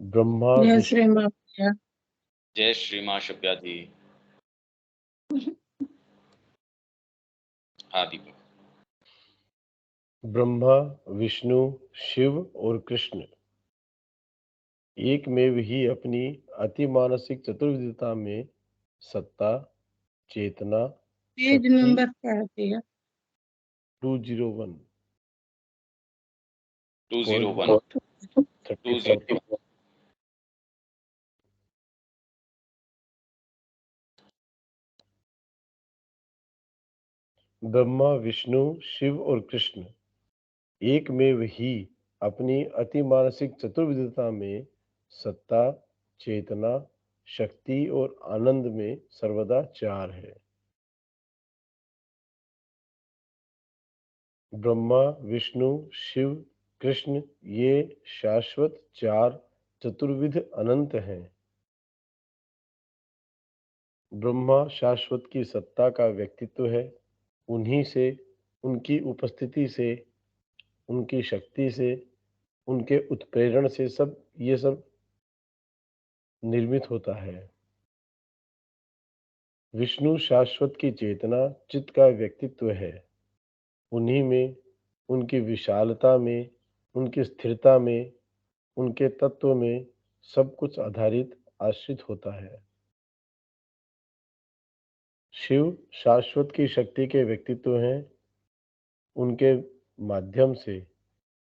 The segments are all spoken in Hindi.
ब्रह्मा जय विष्णु श्री माँ भैया। जय श्री माँ शब्या जी। हाँ दीपक। ब्रह्मा विष्णु शिव और कृष्ण एक में ही अपनी अति मानसिक चतुर्विधता में सत्ता, चेतना, पेज शक्ति नंबर क्या है भैया? 201 201 34 ब्रह्मा विष्णु शिव और कृष्ण एक में ही अपनी अति मानसिक चतुर्विधता में सत्ता, चेतना, शक्ति और आनंद में सर्वदा चार है। ब्रह्मा विष्णु शिव कृष्ण ये शाश्वत चार चतुर्विध अनंत हैं। ब्रह्मा शाश्वत की सत्ता का व्यक्तित्व है। उन्हीं से, उनकी उपस्थिति से, उनकी शक्ति से, उनके उत्प्रेरण से ये सब निर्मित होता है। विष्णु शाश्वत की चेतना चित्त का व्यक्तित्व है। उन्हीं में, उनकी विशालता में, उनकी स्थिरता में, उनके तत्व में सब कुछ आधारित आश्रित होता है। शिव शाश्वत की शक्ति के व्यक्तित्व हैं। उनके माध्यम से,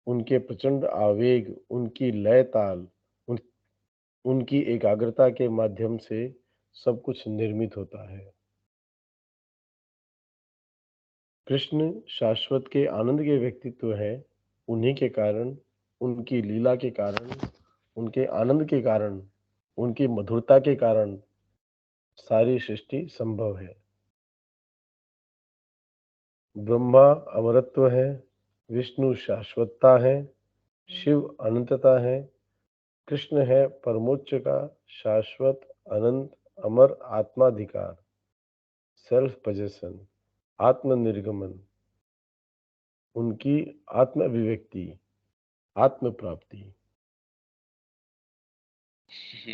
उनके प्रचंड आवेग, उनकी लय ताल, उनकी एकाग्रता के माध्यम से सब कुछ निर्मित होता है। कृष्ण शाश्वत के आनंद के व्यक्तित्व हैं। उन्हीं के कारण, उनकी लीला के कारण, उनके आनंद के कारण, उनकी मधुरता के कारण सारी सृष्टि संभव है। ब्रह्मा अमरत्व है, विष्णु शाश्वतता है, शिव अनंतता है, कृष्ण है परमोच्च का शाश्वत अनंत अमर आत्माधिकार, सेल्फ पोजेशन, आत्मनिर्गमन, उनकी आत्म अभिव्यक्ति, आत्म प्राप्ति।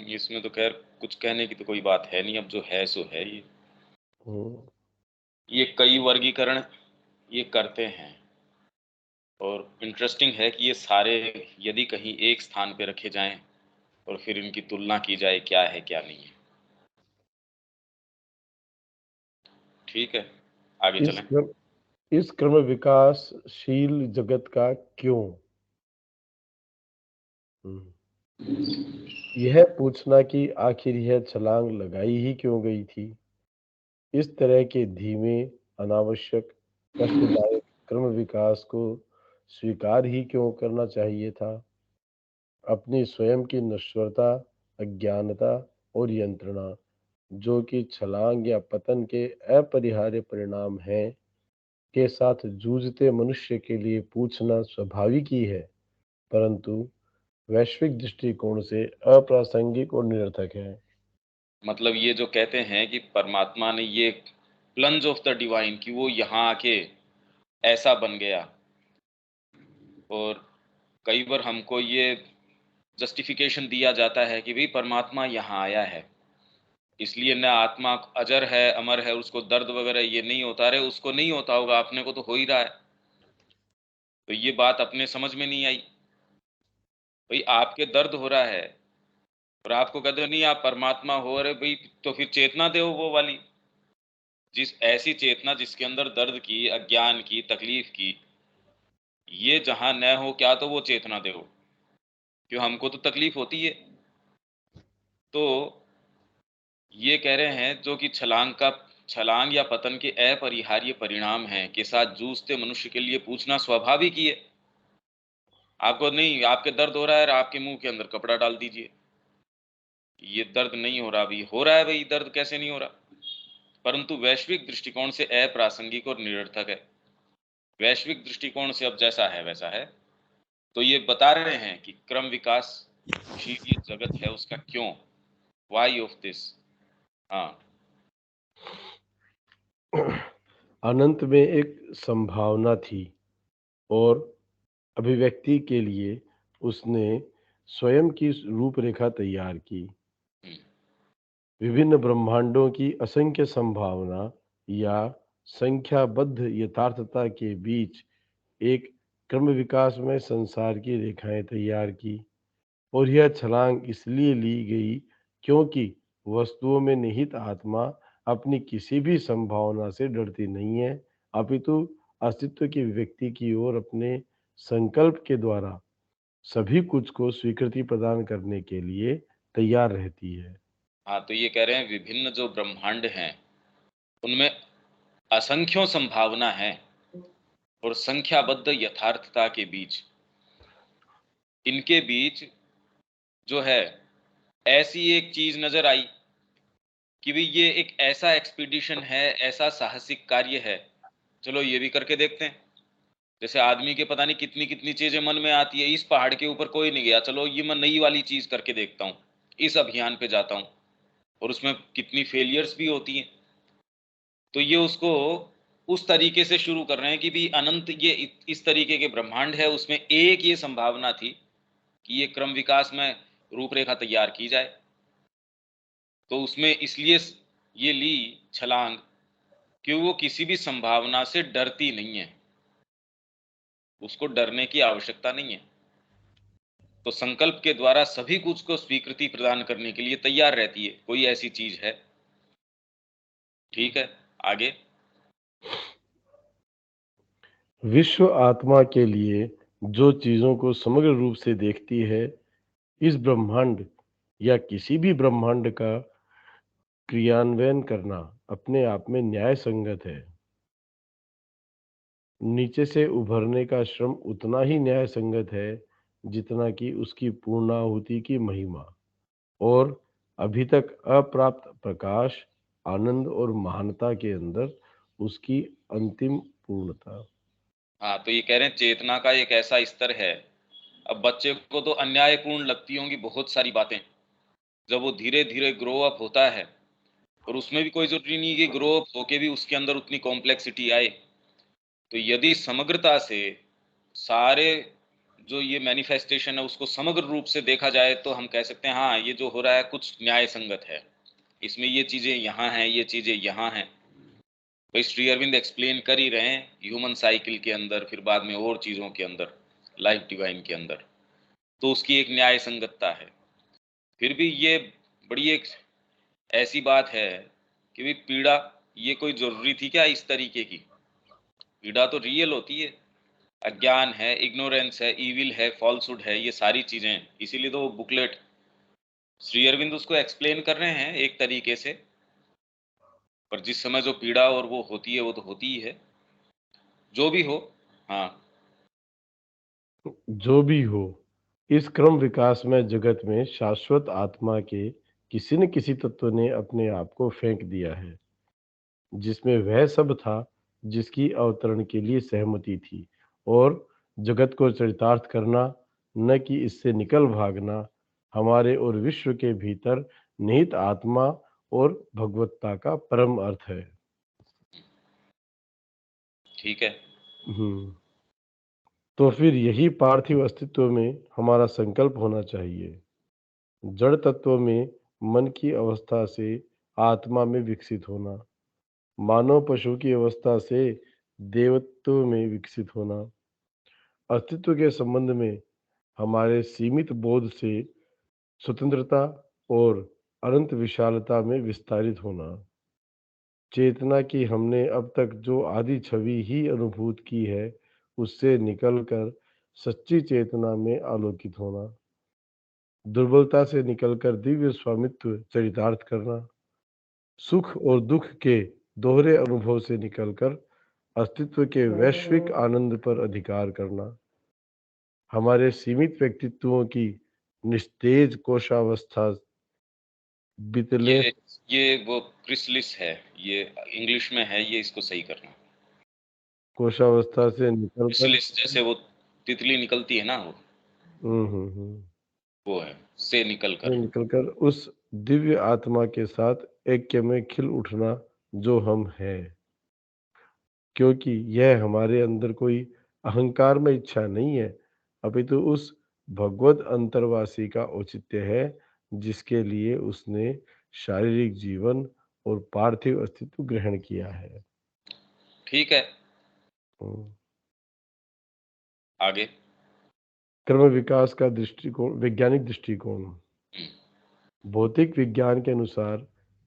इसमें तो खैर कुछ कहने की तो कोई बात है नहीं, अब जो है सो है। ये कई वर्गीकरण ये करते हैं और इंटरेस्टिंग है कि ये सारे यदि कहीं एक स्थान पे रखे जाएं और फिर इनकी तुलना की जाए क्या है क्या नहीं है। ठीक है, आगे चलें। इस क्रम विकासशील जगत का क्यों? यह पूछना कि आखिर यह छलांग लगाई ही क्यों गई थी। इस तरह के धीमे, अनावश्यक, कष्टदायक क्रम विकास को स्वीकार ही क्यों करना चाहिए था। अपनी स्वयं की नश्वरता, अज्ञानता और यंत्रणा, जो कि छलांग या पतन के अपरिहार्य परिणाम हैं, के साथ जूझते मनुष्य के लिए पूछना स्वाभाविक ही है, परंतु वैश्विक दृष्टिकोण से अप्रासंगिक और निरर्थक है। मतलब ये जो कहते हैं कि परमात्मा ने ये प्लंज ऑफ द डिवाइन कि वो यहाँ आके ऐसा बन गया, और कई बार हमको ये जस्टिफिकेशन दिया जाता है कि भाई परमात्मा यहाँ आया है इसलिए न आत्मा अजर है, अमर है, उसको दर्द वगैरह ये नहीं होता। रहे उसको नहीं होता होगा, अपने को तो हो ही रहा है। तो ये बात अपने समझ में नहीं आई। भाई आपके दर्द हो रहा है और आपको कहते हो नहीं आप परमात्मा हो रहे, भाई तो फिर चेतना दो वो वाली, जिस ऐसी चेतना जिसके अंदर दर्द की, अज्ञान की, तकलीफ की, ये जहां न हो क्या तो वो चेतना दो, क्यों हमको तो तकलीफ होती है। तो ये कह रहे हैं जो कि छलांग या पतन के अपरिहार्य परिणाम हैं के साथ जूझते मनुष्य के लिए पूछना स्वाभाविक ही है। आपको नहीं, आपके दर्द हो रहा है, आपके मुंह के अंदर कपड़ा डाल दीजिए, ये दर्द नहीं हो रहा, अभी हो रहा है, भाई दर्द कैसे नहीं हो रहा। परंतु वैश्विक दृष्टिकोण से अप्रासंगिक और निरर्थक है। वैश्विक दृष्टिकोण से अब जैसा है वैसा है। तो ये बता रहे हैं कि क्रम विकासशील ये जगत है उसका क्यों, वाई ऑफ दिस। हाँ, अनंत में एक संभावना थी और अभिव्यक्ति के लिए उसने स्वयं की रूपरेखा तैयार की। हम्म, विभिन्न ब्रह्मांडों की असंख्य संभावना या संख्याबद्ध यथार्थता के बीच एक क्रम विकास में संसार की रेखाएं तैयार की। और यह छलांग इसलिए ली गई क्योंकि वस्तुओं में निहित आत्मा अपनी किसी भी संभावना से डरती नहीं है, अपितु अस्तित्व की व्यक्ति की ओर अपने संकल्प के द्वारा सभी कुछ को स्वीकृति प्रदान करने के लिए तैयार रहती है। हाँ, तो ये कह रहे हैं विभिन्न जो ब्रह्मांड हैं उनमें असंख्यों संभावना है और संख्याबद्ध यथार्थता के बीच, इनके बीच जो है ऐसी एक चीज नजर आई कि भाई ये एक ऐसा एक्सपीडिशन है, ऐसा साहसिक कार्य है, चलो ये भी करके देखते हैं। जैसे आदमी के पता नहीं कितनी कितनी चीजें मन में आती है, इस पहाड़ के ऊपर कोई नहीं गया, चलो ये मैं नई वाली चीज करके देखता हूँ, इस अभियान पे जाता हूँ, और उसमें कितनी फेलियर्स भी होती हैं। तो ये उसको उस तरीके से शुरू कर रहे हैं कि भी अनंत ये इस तरीके के ब्रह्मांड है, उसमें एक ये संभावना थी कि ये क्रम विकास में रूपरेखा तैयार की जाए। तो उसमें इसलिए ये ली छलांग कि वो किसी भी संभावना से डरती नहीं है, उसको डरने की आवश्यकता नहीं है। तो संकल्प के द्वारा सभी कुछ को स्वीकृति प्रदान करने के लिए तैयार रहती है, कोई ऐसी चीज है। ठीक है, आगे। विश्व आत्मा के लिए जो चीजों को समग्र रूप से देखती है, इस ब्रह्मांड या किसी भी ब्रह्मांड का क्रियान्वयन करना अपने आप में न्याय संगत है। नीचे से उभरने का श्रम उतना ही न्याय संगत है जितना कि उसकी पूर्णाहुति की महिमा और अभी तक अप्राप्त प्रकाश, आनंद और महानता के अंदर उसकी अंतिम पूर्णता। हाँ, तो ये कह रहे हैं चेतना का एक ऐसा स्तर है। अब बच्चे को तो अन्यायपूर्ण लगती होंगी बहुत सारी बातें, जब वो धीरे धीरे ग्रो अप होता है, और उसमें भी कोई जरूरी नहीं कि ग्रो अप होके भी उसके अंदर उतनी कॉम्प्लेक्सिटी आए। तो यदि समग्रता से सारे जो ये मैनिफेस्टेशन है उसको समग्र रूप से देखा जाए, तो हम कह सकते हैं हाँ, ये जो हो रहा है कुछ न्याय संगत है, इसमें ये चीजें यहाँ हैं, ये चीजें यहाँ हैं। तो श्री अरविंद एक्सप्लेन कर ही रहे हैं ह्यूमन साइकिल के अंदर, फिर बाद में और चीजों के अंदर, लाइफ डिवाइन के अंदर, तो उसकी एक न्याय संगतता है। फिर भी ये बड़ी एक ऐसी बात है कि भी पीड़ा ये कोई जरूरी थी क्या इस तरीके की? पीड़ा तो रियल होती है, अज्ञान है, इग्नोरेंस है, ईविल है, फॉल्सहुड है, ये सारी चीजें। इसीलिए तो वो बुकलेट श्री अरविंद उसको एक्सप्लेन कर रहे हैं एक तरीके से। पर जिस समय जो पीड़ा और वो होती है वो तो होती ही है, जो भी हो। हाँ। जो भी हो, इस क्रम विकास में जगत में शाश्वत आत्मा के किसी न किसी तत्व ने अपने आप को फेंक दिया है, जिसमें वह सब था जिसकी अवतरण के लिए सहमति थी। और जगत को चरितार्थ करना, न कि इससे निकल भागना, हमारे और विश्व के भीतर निहित आत्मा और भगवत्ता का परम अर्थ है। ठीक है। हम्म तो फिर यही पार्थिव अस्तित्व में हमारा संकल्प होना चाहिए। जड़ तत्व में मन की अवस्था से आत्मा में विकसित होना, मानव पशु की अवस्था से देवत्व में विकसित होना, अस्तित्व के संबंध में हमारे सीमित बोध से स्वतंत्रता और अनंत विशालता में विस्तारित होना, चेतना की हमने अब तक जो आदि छवि ही अनुभूत की है उससे निकलकर सच्ची चेतना में आलोकित होना, दुर्बलता से निकलकर दिव्य स्वामित्व चरितार्थ करना, सुख और दुख के दोहरे अनुभव से निकलकर अस्तित्व के वैश्विक आनंद पर अधिकार करना, हमारे सीमित व्यक्तित्वों की निस्तेज कोशावस्था बितले ये ये वो क्रिसलिस है, ये इंग्लिश में है, ये इसको सही करना। कोशावस्था से निकलकर क्रिसलिस जैसे वो तितली निकलती है ना, हम्म वो है से निकल से कर। निकलकर उस दिव्य आत्मा के साथ ऐक्य में खिल उठना जो हम हैं, क्योंकि यह हमारे अंदर कोई अहंकार में इच्छा नहीं है, अपितु उस भगवत अंतर्वासी का औचित्य है, जिसके लिए उसने शारीरिक जीवन और पार्थिव अस्तित्व ग्रहण किया है। ठीक है, हम्म। आगे। क्रम विकास का दृष्टिकोण, वैज्ञानिक दृष्टिकोण। हम्म, भौतिक विज्ञान के अनुसार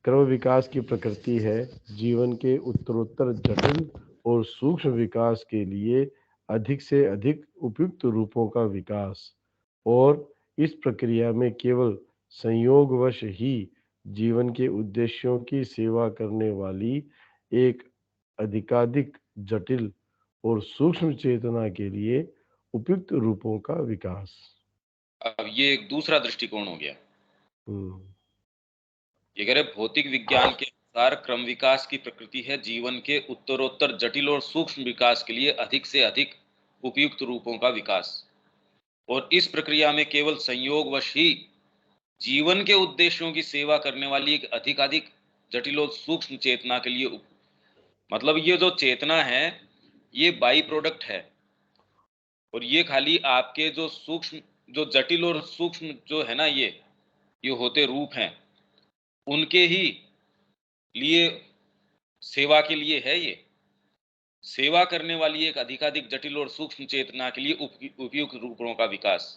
क्रम विकास की प्रकृति है जीवन के उत्तरोत्तर जटिल और सूक्ष्म विकास के लिए अधिक से अधिक उपयुक्त रूपों का विकास, और इस प्रक्रिया में केवल संयोगवश ही जीवन के उद्देश्यों की सेवा करने वाली एक अधिकाधिक जटिल और सूक्ष्म चेतना के लिए उपयुक्त रूपों का विकास। अब ये एक दूसरा दृष्टिकोण हो गया। हम्म। ये कह रहे भौतिक विज्ञान के अनुसार क्रम विकास की प्रकृति है जीवन के उत्तरोत्तर जटिल और सूक्ष्म विकास के लिए अधिक से अधिक उपयुक्त रूपों का विकास, और इस प्रक्रिया में केवल संयोगवश ही जीवन के उद्देश्यों की सेवा करने वाली एक अधिकाधिक जटिल और सूक्ष्म चेतना के लिए मतलब ये जो चेतना है ये बाई प्रोडक्ट है, और ये खाली आपके जो सूक्ष्म, जो जटिल और सूक्ष्म जो है ना, ये होते रूप हैं, उनके ही लिए सेवा के लिए है। ये सेवा करने वाली एक अधिकाधिक जटिल और सूक्ष्म चेतना के लिए उपयुक्त रूपों का विकास।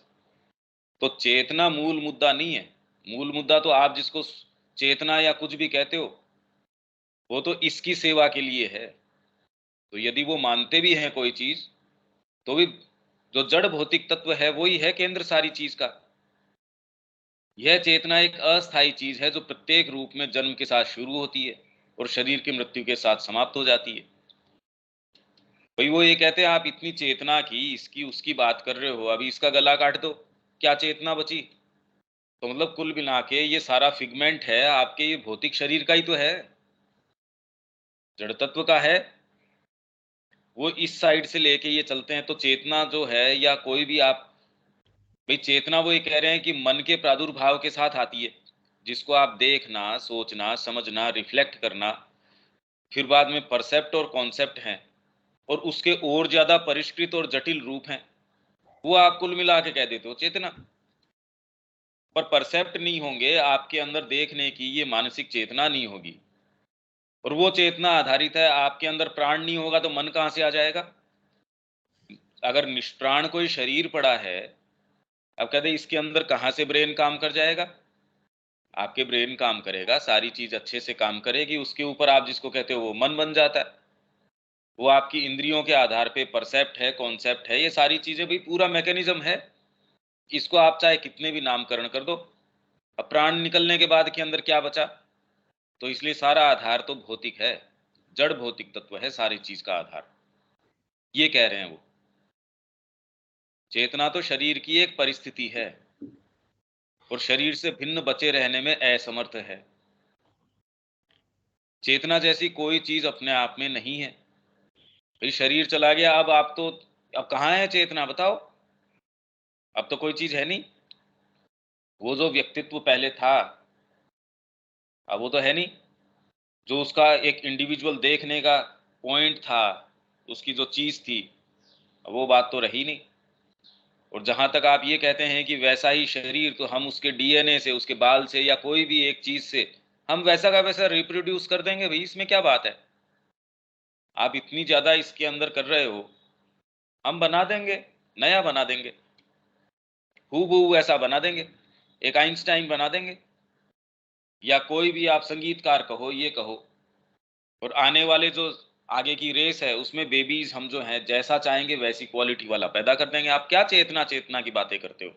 तो चेतना मूल मुद्दा नहीं है। मूल मुद्दा तो आप जिसको चेतना या कुछ भी कहते हो, वो तो इसकी सेवा के लिए है। तो यदि वो मानते भी हैं कोई चीज, तो भी जो जड़ भौतिक तत्व है वही है केंद्र सारी चीज का। यह चेतना एक अस्थायी चीज है जो प्रत्येक रूप में जन्म के साथ शुरू होती है और शरीर की मृत्यु के साथ समाप्त हो जाती है। भाई वो ये कहते हैं आप इतनी चेतना की, इसकी उसकी बात कर रहे हो, अभी इसका गला काट दो, क्या चेतना बची? तो मतलब कुल मिला के ये सारा फिगमेंट है आपके ये भौतिक शरीर का ही तो है, जड़ तत्व का है। वो इस साइड से लेके ये चलते हैं, तो चेतना जो है या कोई भी आप, भाई चेतना वो ये कह रहे हैं कि मन के प्रादुर्भाव के साथ आती है, जिसको आप देखना, सोचना, समझना, रिफ्लेक्ट करना, फिर बाद में परसेप्ट और कॉन्सेप्ट हैं, और उसके और ज्यादा परिष्कृत और जटिल रूप हैं, वो आप कुल मिला के कह देते हो चेतना। पर परसेप्ट नहीं होंगे आपके अंदर देखने की, ये मानसिक चेतना नहीं होगी, और वो चेतना आधारित है, आपके अंदर प्राण नहीं होगा तो मन कहां से आ जाएगा? अगर निष्प्राण कोई शरीर पड़ा है, अब कहते इसके अंदर कहां से ब्रेन काम कर जाएगा? आपके ब्रेन काम करेगा, सारी चीज अच्छे से काम करेगी, उसके ऊपर आप जिसको कहते हो वो मन बन जाता है। वो आपकी इंद्रियों के आधार पे परसेप्ट है, कॉन्सेप्ट है, ये सारी चीजें भी पूरा मैकेनिज्म है। इसको आप चाहे कितने भी नामकरण कर दो, अब प्राण निकलने के बाद के अंदर क्या बचा? तो इसलिए सारा आधार तो भौतिक है, जड़ भौतिक तत्व है सारी चीज का आधार। ये कह रहे हैं वो, चेतना तो शरीर की एक परिस्थिति है और शरीर से भिन्न बचे रहने में असमर्थ है। चेतना जैसी कोई चीज अपने आप में नहीं है। भाई शरीर चला गया, अब आप तो, अब कहाँ है चेतना बताओ? अब तो कोई चीज है नहीं। वो जो व्यक्तित्व पहले था, अब वो तो है नहीं। जो उसका एक इंडिविजुअल देखने का पॉइंट था, उसकी जो चीज थी, वो बात तो रही नहीं। और जहां तक आप ये कहते हैं कि वैसा ही शरीर, तो हम उसके डीएनए से, उसके बाल से, या कोई भी एक चीज से हम वैसा का वैसा रिप्रोड्यूस कर देंगे। भाई इसमें क्या बात है? आप इतनी ज्यादा इसके अंदर कर रहे हो, हम बना देंगे, नया बना देंगे, हूबहू ऐसा बना देंगे, एक आइंस्टाइन बना देंगे, या कोई भी आप संगीतकार कहो, ये कहो। और आने वाले जो आगे की रेस है उसमें बेबीज हम जो हैं जैसा चाहेंगे वैसी क्वालिटी वाला पैदा कर देंगे। आप क्या चेतना चेतना की बातें करते हो?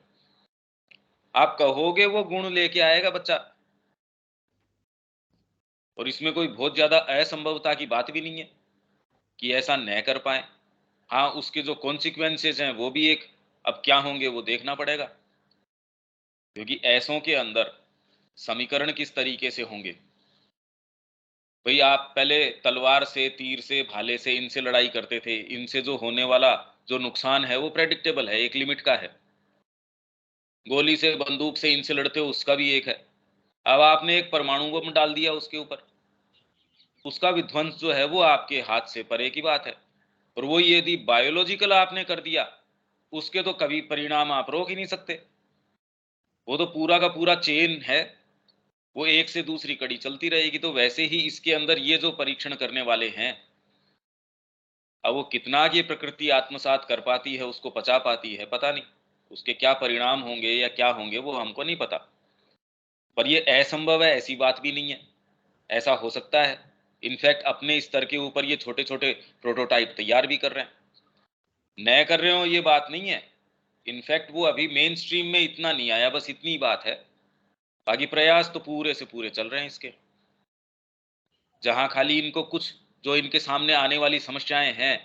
आप कहोगे वो गुण लेके आएगा बच्चा, और इसमें कोई बहुत ज्यादा असंभवता की बात भी नहीं है कि ऐसा न कर पाए। हाँ, उसके जो कॉन्सिक्वेंसेस हैं वो भी एक, अब क्या होंगे वो देखना पड़ेगा, क्योंकि ऐसों के अंदर समीकरण किस तरीके से होंगे। भाई आप पहले तलवार से, तीर से, भाले से, इनसे लड़ाई करते थे, इनसे जो होने वाला जो नुकसान है वो प्रेडिक्टेबल है, एक लिमिट का है। गोली से, बंदूक से इनसे लड़ते हो, उसका भी एक है। अब आपने एक परमाणु बम डाल दिया उसके ऊपर, उसका विध्वंस जो है वो आपके हाथ से परे की बात है। और वो यदि बायोलॉजिकल आपने कर दिया, उसके तो कभी परिणाम आप रोक ही नहीं सकते। वो तो पूरा का पूरा चेन है, वो एक से दूसरी कड़ी चलती रहेगी। तो वैसे ही इसके अंदर ये जो परीक्षण करने वाले हैं, अब वो कितना ये प्रकृति आत्मसात कर पाती है, उसको पचा पाती है, पता नहीं। उसके क्या परिणाम होंगे या क्या होंगे वो हमको नहीं पता। पर ये असंभव है, ऐसी बात भी नहीं है, ऐसा हो सकता है। इनफैक्ट अपने स्तर के ऊपर ये छोटे-छोटे प्रोटोटाइप तैयार भी कर रहे हैं। नए कर रहे हो ये बात नहीं है। इनफैक्ट वो अभी मेन स्ट्रीम में इतना नहीं आया, बस इतनी बात है। बाकी प्रयास तो पूरे से पूरे चल रहे हैं इसके। जहाँ खाली इनको कुछ जो इनके सामने आने वाली समस्याएं हैं,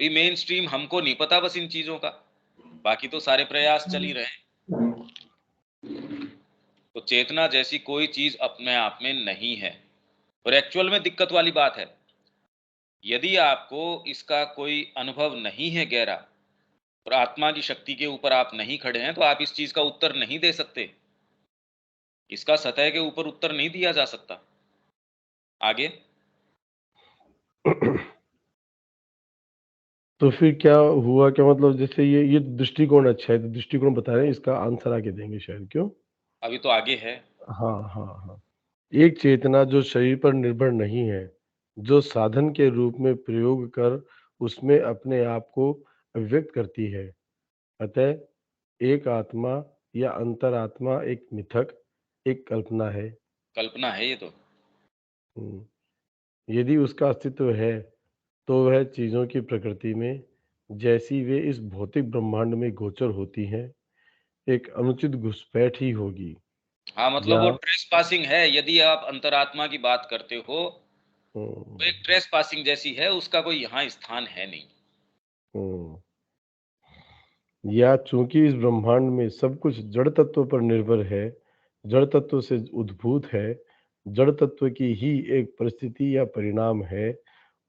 भी मेन स्ट्रीम हमको नहीं पता बस इन चीजों का, बाकी तो सारे प्रयास चल ही रहे हैं। तो चेतना जैसी कोई चीज अपने आप में नहीं है। और एक्चुअल में दिक्कत वाली बात है, यदि आपको इसका कोई अनुभव नहीं है गहरा और आत्मा की शक्ति के ऊपर आप नहीं खड़े हैं, तो आप इस चीज का उत्तर नहीं दे सकते। इसका सतह के ऊपर उत्तर नहीं दिया जा सकता। आगे तो फिर क्या हुआ, क्या मतलब जैसे ये दृष्टिकोण अच्छा है, तो दृष्टिकोण बता रहे हैं, इसका आंसर आगे देंगे शायद, क्यों? अभी तो आगे है। हाँ, हाँ, हाँ। एक चेतना जो शरीर पर निर्भर नहीं है, जो साधन के रूप में प्रयोग कर उसमें अपने आप को व्यक्त करती है। अतः एक आत्मा या अंतरात्मा एक मिथक, एक कल्पना है। कल्पना है ये तो। हुँ। यदि उसका अस्तित्व है, तो वह चीज़ों की प्रकृति में, जैसी वे इस भौतिक ब्रह्मांड में गोचर होती हैं, एक अनुचित घुसपैठ ही होगी। हाँ, मतलब या वो ट्रेस पासिंग है। यदि आप अंतरात्मा की बात करते हो, तो एक हुँ, ट्रेस पासिंग जैसी है, उसका कोई यहाँ स्थान है नहीं। हुँ। या चूँकि इस ब्रह्मांड में सब कुछ जड़ तत्व पर निर्भर है, जड़ तत्व से उद्भूत है, जड़ तत्व की ही एक परिस्थिति या परिणाम है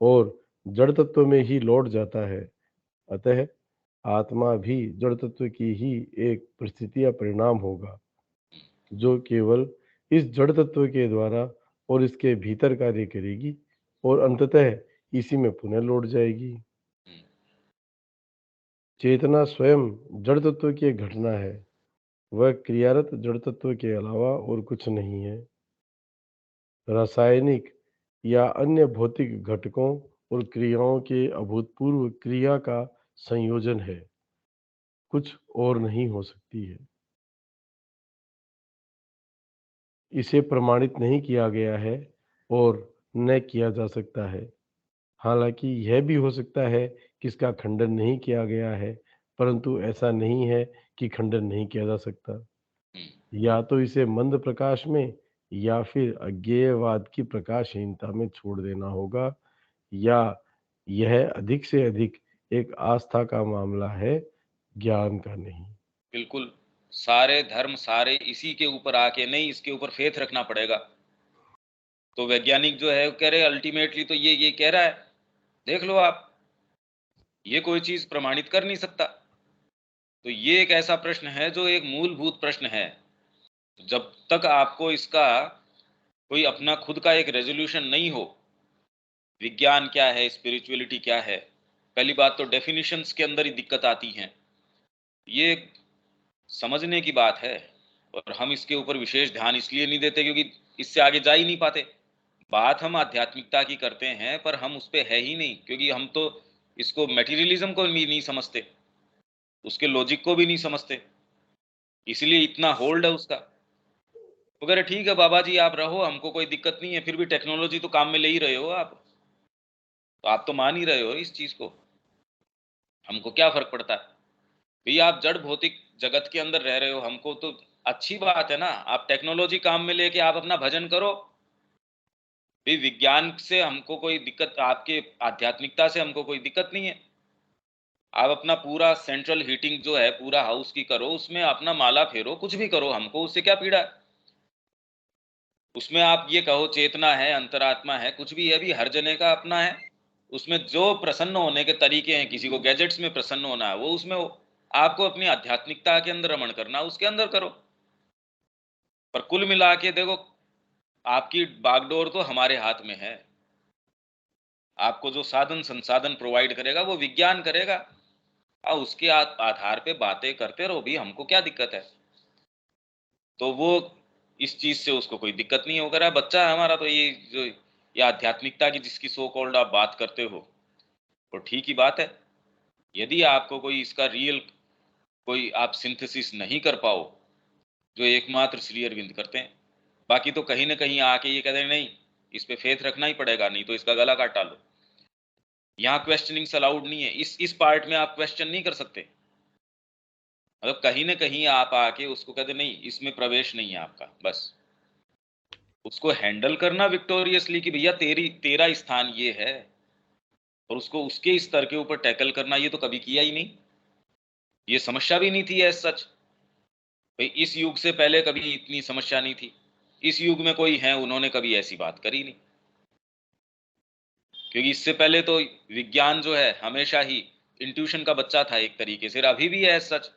और जड़ तत्व में ही लौट जाता है। अतः आत्मा भी जड़ तत्व की ही एक परिस्थिति या परिणाम होगा, जो केवल इस जड़ तत्व के द्वारा और इसके भीतर कार्य करेगी और अंततः इसी में पुनः लौट जाएगी। हुँ, चेतना स्वयं जड़ तत्व की एक घटना है, वह क्रियारत जड़ तत्व के अलावा और कुछ नहीं है। रासायनिक या अन्य भौतिक घटकों और क्रियाओं के अभूतपूर्व क्रिया का संयोजन है, कुछ और नहीं हो सकती है। इसे प्रमाणित नहीं किया गया है और न किया जा सकता है। हालाँकि यह भी हो सकता है कि इसका खंडन नहीं किया गया है, परंतु ऐसा नहीं है कि खंडन नहीं किया जा सकता। हुँ। या तो इसे मंद प्रकाश में या फिर अज्ञेयवाद की प्रकाशहीनता में छोड़ देना होगा, या यह अधिक से अधिक एक आस्था का मामला है, ज्ञान का नहीं। बिल्कुल, सारे धर्म सारे इसी के ऊपर आके नहीं, इसके ऊपर फ़ेथ रखना पड़ेगा। तो वैज्ञानिक जो है वो कह रहे हैं अल्टीमेटली तो ये कह रहा है, देख लो आप, ये कोई चीज़ प्रमाणित कर नहीं सकता। तो ये एक ऐसा प्रश्न है जो एक मूलभूत प्रश्न है। जब तक आपको इसका कोई अपना खुद का एक रेज़ोल्यूशन नहीं हो, विज्ञान क्या है, स्पिरिचुअलिटी क्या है, पहली बात तो डेफ़िनिशंस के अंदर ही दिक्कत आती हैं। ये समझने की बात है और हम इसके ऊपर विशेष ध्यान इसलिए नहीं देते क्योंकि इससे आगे जा ही नहीं पाते। बात हम आध्यात्मिकता की करते हैं पर हम उस पे है ही नहीं, क्योंकि हम तो इसको मटेरियलिज्म को भी नहीं समझते, उसके लॉजिक को भी नहीं समझते, इसलिए इतना होल्ड है उसका। तो कह रहे ठीक है बाबा जी आप रहो, हमको कोई दिक्कत नहीं है, फिर भी टेक्नोलॉजी तो काम में ले ही रहे हो आप, तो आप तो मान ही रहे हो इस चीज को, हमको क्या फर्क पड़ता है भैया, आप जड़ भौतिक जगत के अंदर रह रहे हो, हमको तो अच्छी बात है ना, आप टेक्नोलॉजी काम में लेके आप अपना भजन करो। भी विज्ञान से हमको कोई दिक्कत, आपके आध्यात्मिकता से हमको कोई दिक्कत नहीं है। आप अपना पूरा सेंट्रल हीटिंग जो है पूरा हाउस की करो, उसमें अपना माला फेरो, कुछ भी करो, हमको उससे क्या पीड़ा है। उसमें आप ये कहो चेतना है, अंतरात्मा है, कुछ भी है, भी हर जने का अपना है। उसमें जो प्रसन्न होने के तरीके हैं, किसी को गैजेट्स में प्रसन्न होना है वो उसमें हो, आपको अपनी आध्यात्मिकता के अंदर रमण करना उसके अंदर करो। पर कुल मिला के देखो, आपकी बागडोर तो हमारे हाथ में है। आपको जो साधन संसाधन प्रोवाइड करेगा वो विज्ञान करेगा। उसके आधार पे बातें करते रहो भी, हमको क्या दिक्कत है। तो वो इस चीज से उसको कोई दिक्कत नहीं होगा। बच्चा है हमारा, तो ये आध्यात्मिकता की जिसकी सो कॉल्ड आप बात करते हो, तो ठीक ही बात है। यदि आपको कोई इसका रियल कोई आप सिंथेसिस नहीं कर पाओ, जो एकमात्र श्री अरविंद करते हैं, बाकी तो कहीं ना कहीं आके ये कहते हैं नहीं, इस पे फेथ रखना ही पड़ेगा, नहीं तो इसका गला काट डालो। यहाँ क्वेश्चनिंग अलाउड नहीं है, इस पार्ट में आप क्वेश्चन नहीं कर सकते। मतलब कहीं ना कहीं आप आके उसको कहते नहीं, इसमें प्रवेश नहीं है आपका, बस उसको हैंडल करना विक्टोरियसली कि भैया तेरा स्थान ये है, और उसको उसके स्तर के ऊपर टैकल करना, ये तो कभी किया ही नहीं। ये समस्या भी नहीं थी एज सच। भाई इस युग से पहले कभी इतनी समस्या नहीं थी, इस युग में कोई है उन्होंने कभी ऐसी बात करी नहीं, क्योंकि इससे पहले तो विज्ञान जो है हमेशा ही इंट्यूशन का बच्चा था एक तरीके से, अभी भी है एज सच।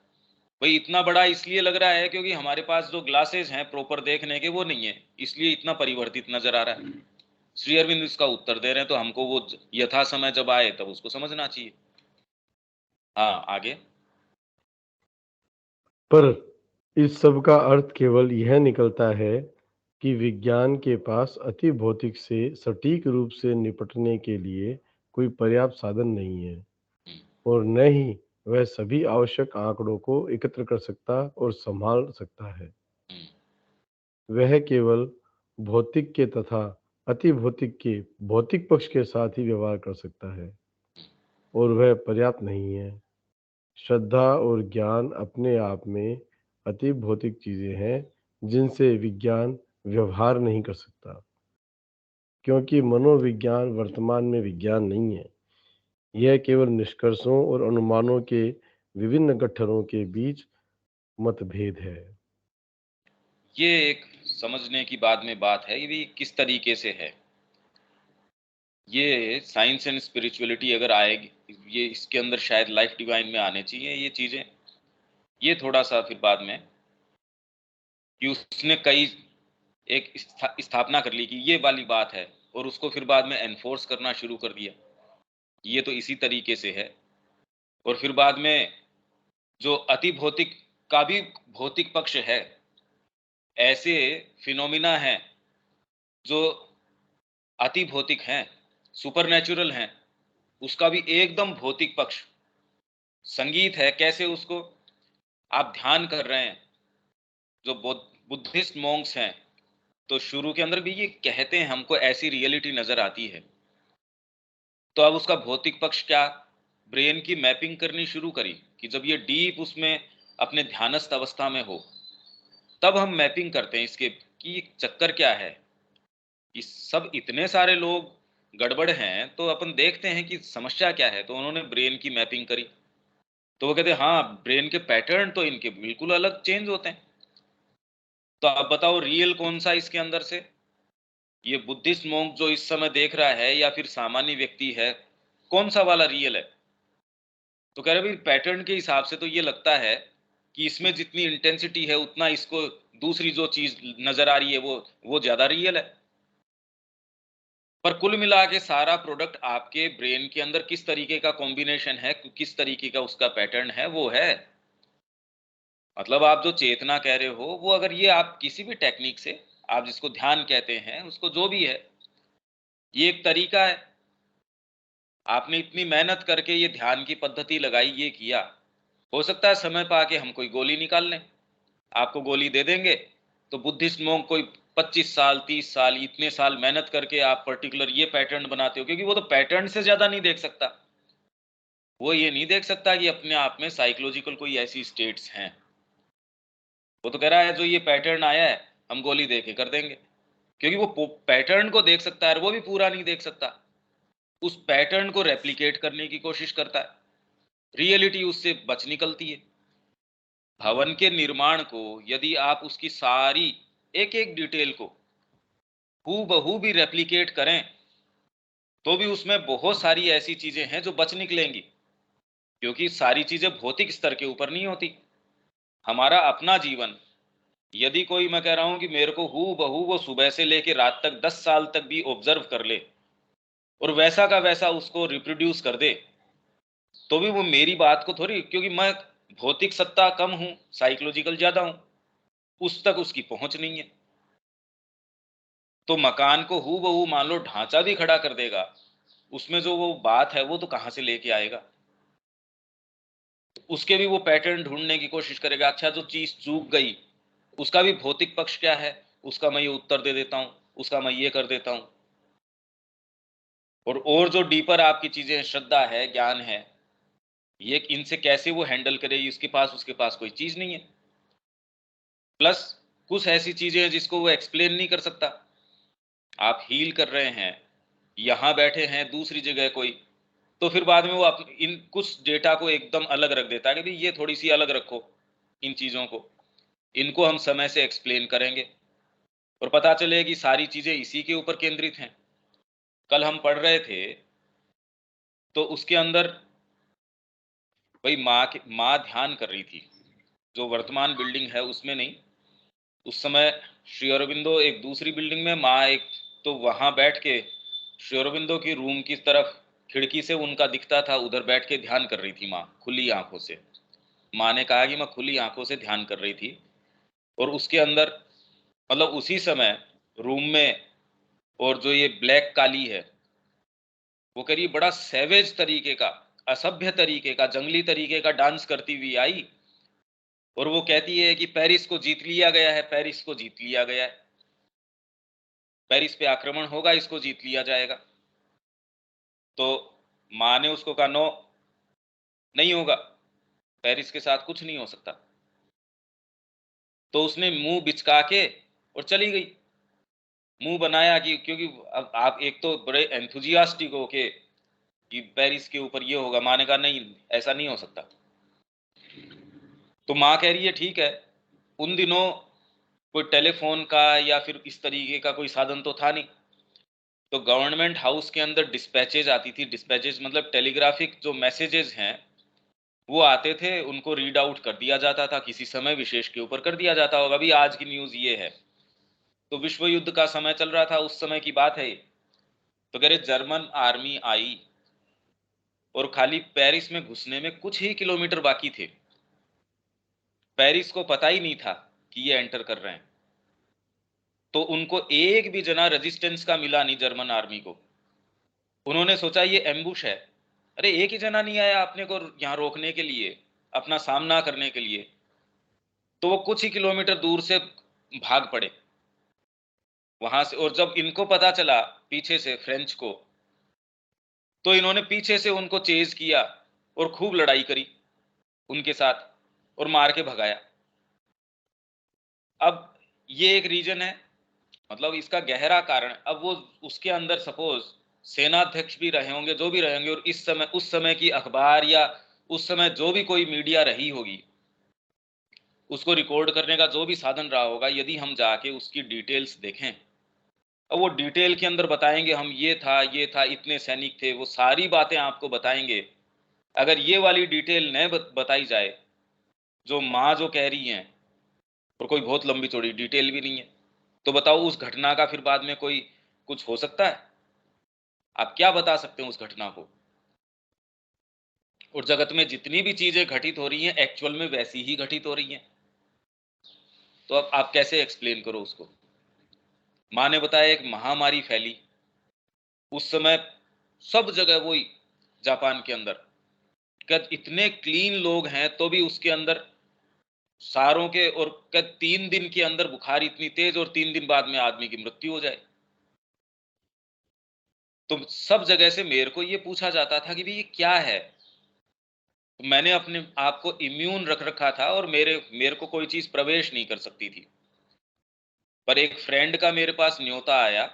भाई इतना बड़ा इसलिए लग रहा है क्योंकि हमारे पास जो ग्लासेस हैं प्रॉपर देखने के वो नहीं है, इसलिए इतना परिवर्तित नजर आ रहा है। श्री अरविंद इसका उत्तर दे रहे हैं, तो हमको वो यथा समय जब आए तब उसको समझना चाहिए। हाँ आगे। पर इस सब का अर्थ केवल यह निकलता है कि विज्ञान के पास अति भौतिक से सटीक रूप से निपटने के लिए कोई पर्याप्त साधन नहीं है, और न ही वह सभी आवश्यक आंकड़ों को एकत्र कर सकता और संभाल सकता है। वह केवल भौतिक के तथा अति भौतिक के भौतिक पक्ष के साथ ही व्यवहार कर सकता है, और वह पर्याप्त नहीं है। श्रद्धा और ज्ञान अपने आप में अति भौतिक चीजें हैं जिनसे विज्ञान व्यवहार नहीं कर सकता, क्योंकि मनोविज्ञान वर्तमान में विज्ञान नहीं है। यह केवल निष्कर्षों और अनुमानों के विभिन्न गट्ठरों के बीच मतभेद है। ये एक समझने की बाद में बात है कि भी किस तरीके से है ये साइंस एंड स्पिरिचुअलिटी अगर आएगी, ये इसके अंदर शायद लाइफ डिवाइन में आने चाहिए ये चीजें। ये थोड़ा सा फिर बाद में कि उसने कई एक स्थापना कर ली कि ये वाली बात है, और उसको फिर बाद में एनफोर्स करना शुरू कर दिया, ये तो इसी तरीके से है। और फिर बाद में जो अति भौतिक का भी भौतिक पक्ष है, ऐसे फिनोमिना हैं जो अति भौतिक हैं, सुपरनेचुरल हैं, उसका भी एकदम भौतिक पक्ष। संगीत है, कैसे उसको आप ध्यान कर रहे हैं, जो बुद्धिस्ट मॉन्क्स हैं, तो शुरू के अंदर भी ये कहते हैं हमको ऐसी रियलिटी नजर आती है। तो अब उसका भौतिक पक्ष क्या, ब्रेन की मैपिंग करनी शुरू करी कि जब ये डीप उसमें अपने ध्यानस्थ अवस्था में हो, तब हम मैपिंग करते हैं इसके कि चक्कर क्या है। कि सब इतने सारे लोग गड़बड़ हैं, तो अपन देखते हैं कि समस्या क्या है। तो उन्होंने ब्रेन की मैपिंग करी, तो वो कहते हैं हाँ ब्रेन के पैटर्न तो इनके बिल्कुल अलग चेंज होते हैं। तो आप बताओ रियल कौन सा इसके अंदर से, ये बुद्धिस्ट मोंक जो इस समय देख रहा है या फिर सामान्य व्यक्ति है, कौन सा वाला रियल है। तो कह रहे भाई पैटर्न के हिसाब से तो ये लगता है कि इसमें जितनी इंटेंसिटी है उतना इसको दूसरी जो चीज नजर आ रही है वो ज्यादा रियल है। पर कुल मिला के सारा प्रोडक्ट आपके ब्रेन के अंदर किस तरीके का कॉम्बिनेशन है, किस तरीके का उसका पैटर्न है, वो है। मतलब आप जो चेतना कह रहे हो, वो अगर ये आप किसी भी टेक्निक से, आप जिसको ध्यान कहते हैं, उसको जो भी है, ये एक तरीका है। आपने इतनी मेहनत करके ये ध्यान की पद्धति लगाई, ये किया, हो सकता है समय पा के हम कोई गोली निकाल लें, आपको गोली दे देंगे। तो बुद्धिस्ट मोंक कोई 25 साल 30 साल इतने साल मेहनत करके आप पर्टिकुलर ये पैटर्न बनाते हो, क्योंकि वो तो पैटर्न से ज्यादा नहीं देख सकता। वो ये नहीं देख सकता कि अपने आप में साइकोलॉजिकल कोई ऐसी स्टेट्स हैं। वो तो कह रहा है जो ये पैटर्न आया है हम गोली दे के कर देंगे, क्योंकि वो पैटर्न को देख सकता है, वो भी पूरा नहीं देख सकता, उस पैटर्न को रेप्लिकेट करने की कोशिश करता है, रियलिटी उससे बच निकलती है। भवन के निर्माण को यदि आप उसकी सारी एक एक डिटेल को हूबहू भी रेप्लिकेट करें, तो भी उसमें बहुत सारी ऐसी चीजें हैं जो बच निकलेंगी, क्योंकि सारी चीजें भौतिक स्तर के ऊपर नहीं होती। हमारा अपना जीवन, यदि कोई, मैं कह रहा हूं कि मेरे को हूबहू वो सुबह से लेके रात तक 10 साल तक भी ऑब्जर्व कर ले और वैसा का वैसा उसको रिप्रोड्यूस कर दे, तो भी वो मेरी बात को थोड़ी, क्योंकि मैं भौतिक सत्ता कम हूं, साइकोलॉजिकल ज्यादा हूं, उस तक उसकी पहुंच नहीं है। तो मकान को हूबहू मान लो ढांचा भी खड़ा कर देगा, उसमें जो वो बात है वो तो कहां से लेके आएगा। उसके भी वो पैटर्न ढूंढने की कोशिश करेगा। अच्छा, जो चीज चूक गई उसका भी भौतिक पक्ष क्या है, उसका मैं ये उत्तर दे देता हूं, उसका मैं ये कर देता हूं। और जो डीपर आपकी चीजें, श्रद्धा है, ज्ञान है, ये इनसे कैसे वो हैंडल करे, उसके पास कोई चीज नहीं है। प्लस कुछ ऐसी चीजें हैं जिसको वो एक्सप्लेन नहीं कर सकता। आप हील कर रहे हैं, यहां बैठे हैं दूसरी जगह कोई, तो फिर बाद में वो इन कुछ डेटा को एकदम अलग रख देता है कि भाई ये थोड़ी सी अलग रखो, इन चीजों को, इनको हम समय से एक्सप्लेन करेंगे, और पता चले कि सारी चीजें इसी के ऊपर केंद्रित हैं। कल हम पढ़ रहे थे तो उसके अंदर भाई माँ ध्यान कर रही थी, जो वर्तमान बिल्डिंग है उसमें नहीं, उस समय श्री अरविंदो एक दूसरी बिल्डिंग में, माँ एक, तो वहां बैठ के श्री अरविंदो की रूम की तरफ खिड़की से उनका दिखता था, उधर बैठ के ध्यान कर रही थी माँ खुली आंखों से। माँ ने कहा कि मैं खुली आंखों से ध्यान कर रही थी, और उसके अंदर मतलब उसी समय रूम में, और जो ये ब्लैक काली है वो कह रही है बड़ा सैवेज तरीके का, असभ्य तरीके का, जंगली तरीके का डांस करती हुई आई, और वो कहती है कि पेरिस को जीत लिया गया है, पेरिस को जीत लिया गया है, पेरिस पे आक्रमण होगा, इसको जीत लिया जाएगा। तो माँ ने उसको कहा नो, नहीं होगा, पेरिस के साथ कुछ नहीं हो सकता। तो उसने मुंह बिचका के और चली गई, मुंह बनाया कि, क्योंकि अब आप एक तो बड़े एंथुजियास्टिक हो के कि पेरिस के ऊपर ये होगा, माँ ने कहा नहीं, ऐसा नहीं हो सकता। तो माँ कह रही है ठीक है, उन दिनों कोई टेलीफोन का या फिर इस तरीके का कोई साधन तो था नहीं, तो गवर्नमेंट हाउस के अंदर डिस्पैचेज आती थी। डिस्पैचेज मतलब टेलीग्राफिक जो मैसेजेस हैं वो आते थे, उनको रीड आउट कर दिया जाता था, किसी समय विशेष के ऊपर कर दिया जाता होगा। अभी आज की न्यूज ये है, तो विश्व युद्ध का समय चल रहा था, उस समय की बात है ये। तो कह रहे जर्मन आर्मी आई और खाली पेरिस में घुसने में कुछ ही किलोमीटर बाकी थे, पेरिस को पता ही नहीं था कि ये एंटर कर रहे हैं। तो उनको एक भी जना रेजिस्टेंस का मिला नहीं, जर्मन आर्मी को। उन्होंने सोचा ये एम्बुश है, अरे एक ही जना नहीं आया अपने को यहां रोकने के लिए, अपना सामना करने के लिए। तो वो कुछ ही किलोमीटर दूर से भाग पड़े वहां से, और जब इनको पता चला पीछे से फ्रेंच को, तो इन्होंने पीछे से उनको चेज किया और खूब लड़ाई करी उनके साथ और मार के भगाया। अब ये एक रीजन है, मतलब इसका गहरा कारण, अब वो उसके अंदर सपोज सेनाध्यक्ष भी रहे होंगे, जो भी रहे होंगे, और इस समय उस समय की अखबार या उस समय जो भी कोई मीडिया रही होगी, उसको रिकॉर्ड करने का जो भी साधन रहा होगा, यदि हम जाके उसकी डिटेल्स देखें, अब वो डिटेल के अंदर बताएंगे हम ये था, इतने सैनिक थे, वो सारी बातें आपको बताएंगे। अगर ये वाली डिटेल न बताई जाए, जो माँ जो कह रही हैं, और कोई बहुत लंबी चौड़ी डिटेल भी नहीं है, तो बताओ उस घटना का फिर बाद में कोई कुछ हो सकता है? आप क्या बता सकते हैं उस घटना को? और जगत में जितनी भी चीजें घटित हो रही हैं एक्चुअल में वैसी ही घटित हो रही हैं, तो अब आप कैसे एक्सप्लेन करो उसको? माँ ने बताया एक महामारी फैली उस समय, सब जगह वही, जापान के अंदर क्या इतने क्लीन लोग हैं तो भी उसके अंदर सारों के, और क्या 3 दिन के अंदर बुखार इतनी तेज और 3 दिन बाद में आदमी की मृत्यु हो जाए। तो सब जगह से मेरे को ये पूछा जाता था कि भाई ये क्या है, तो मैंने अपने आप को इम्यून रख रखा था, और मेरे को कोई चीज प्रवेश नहीं कर सकती थी। पर एक फ्रेंड का मेरे पास न्योता आया,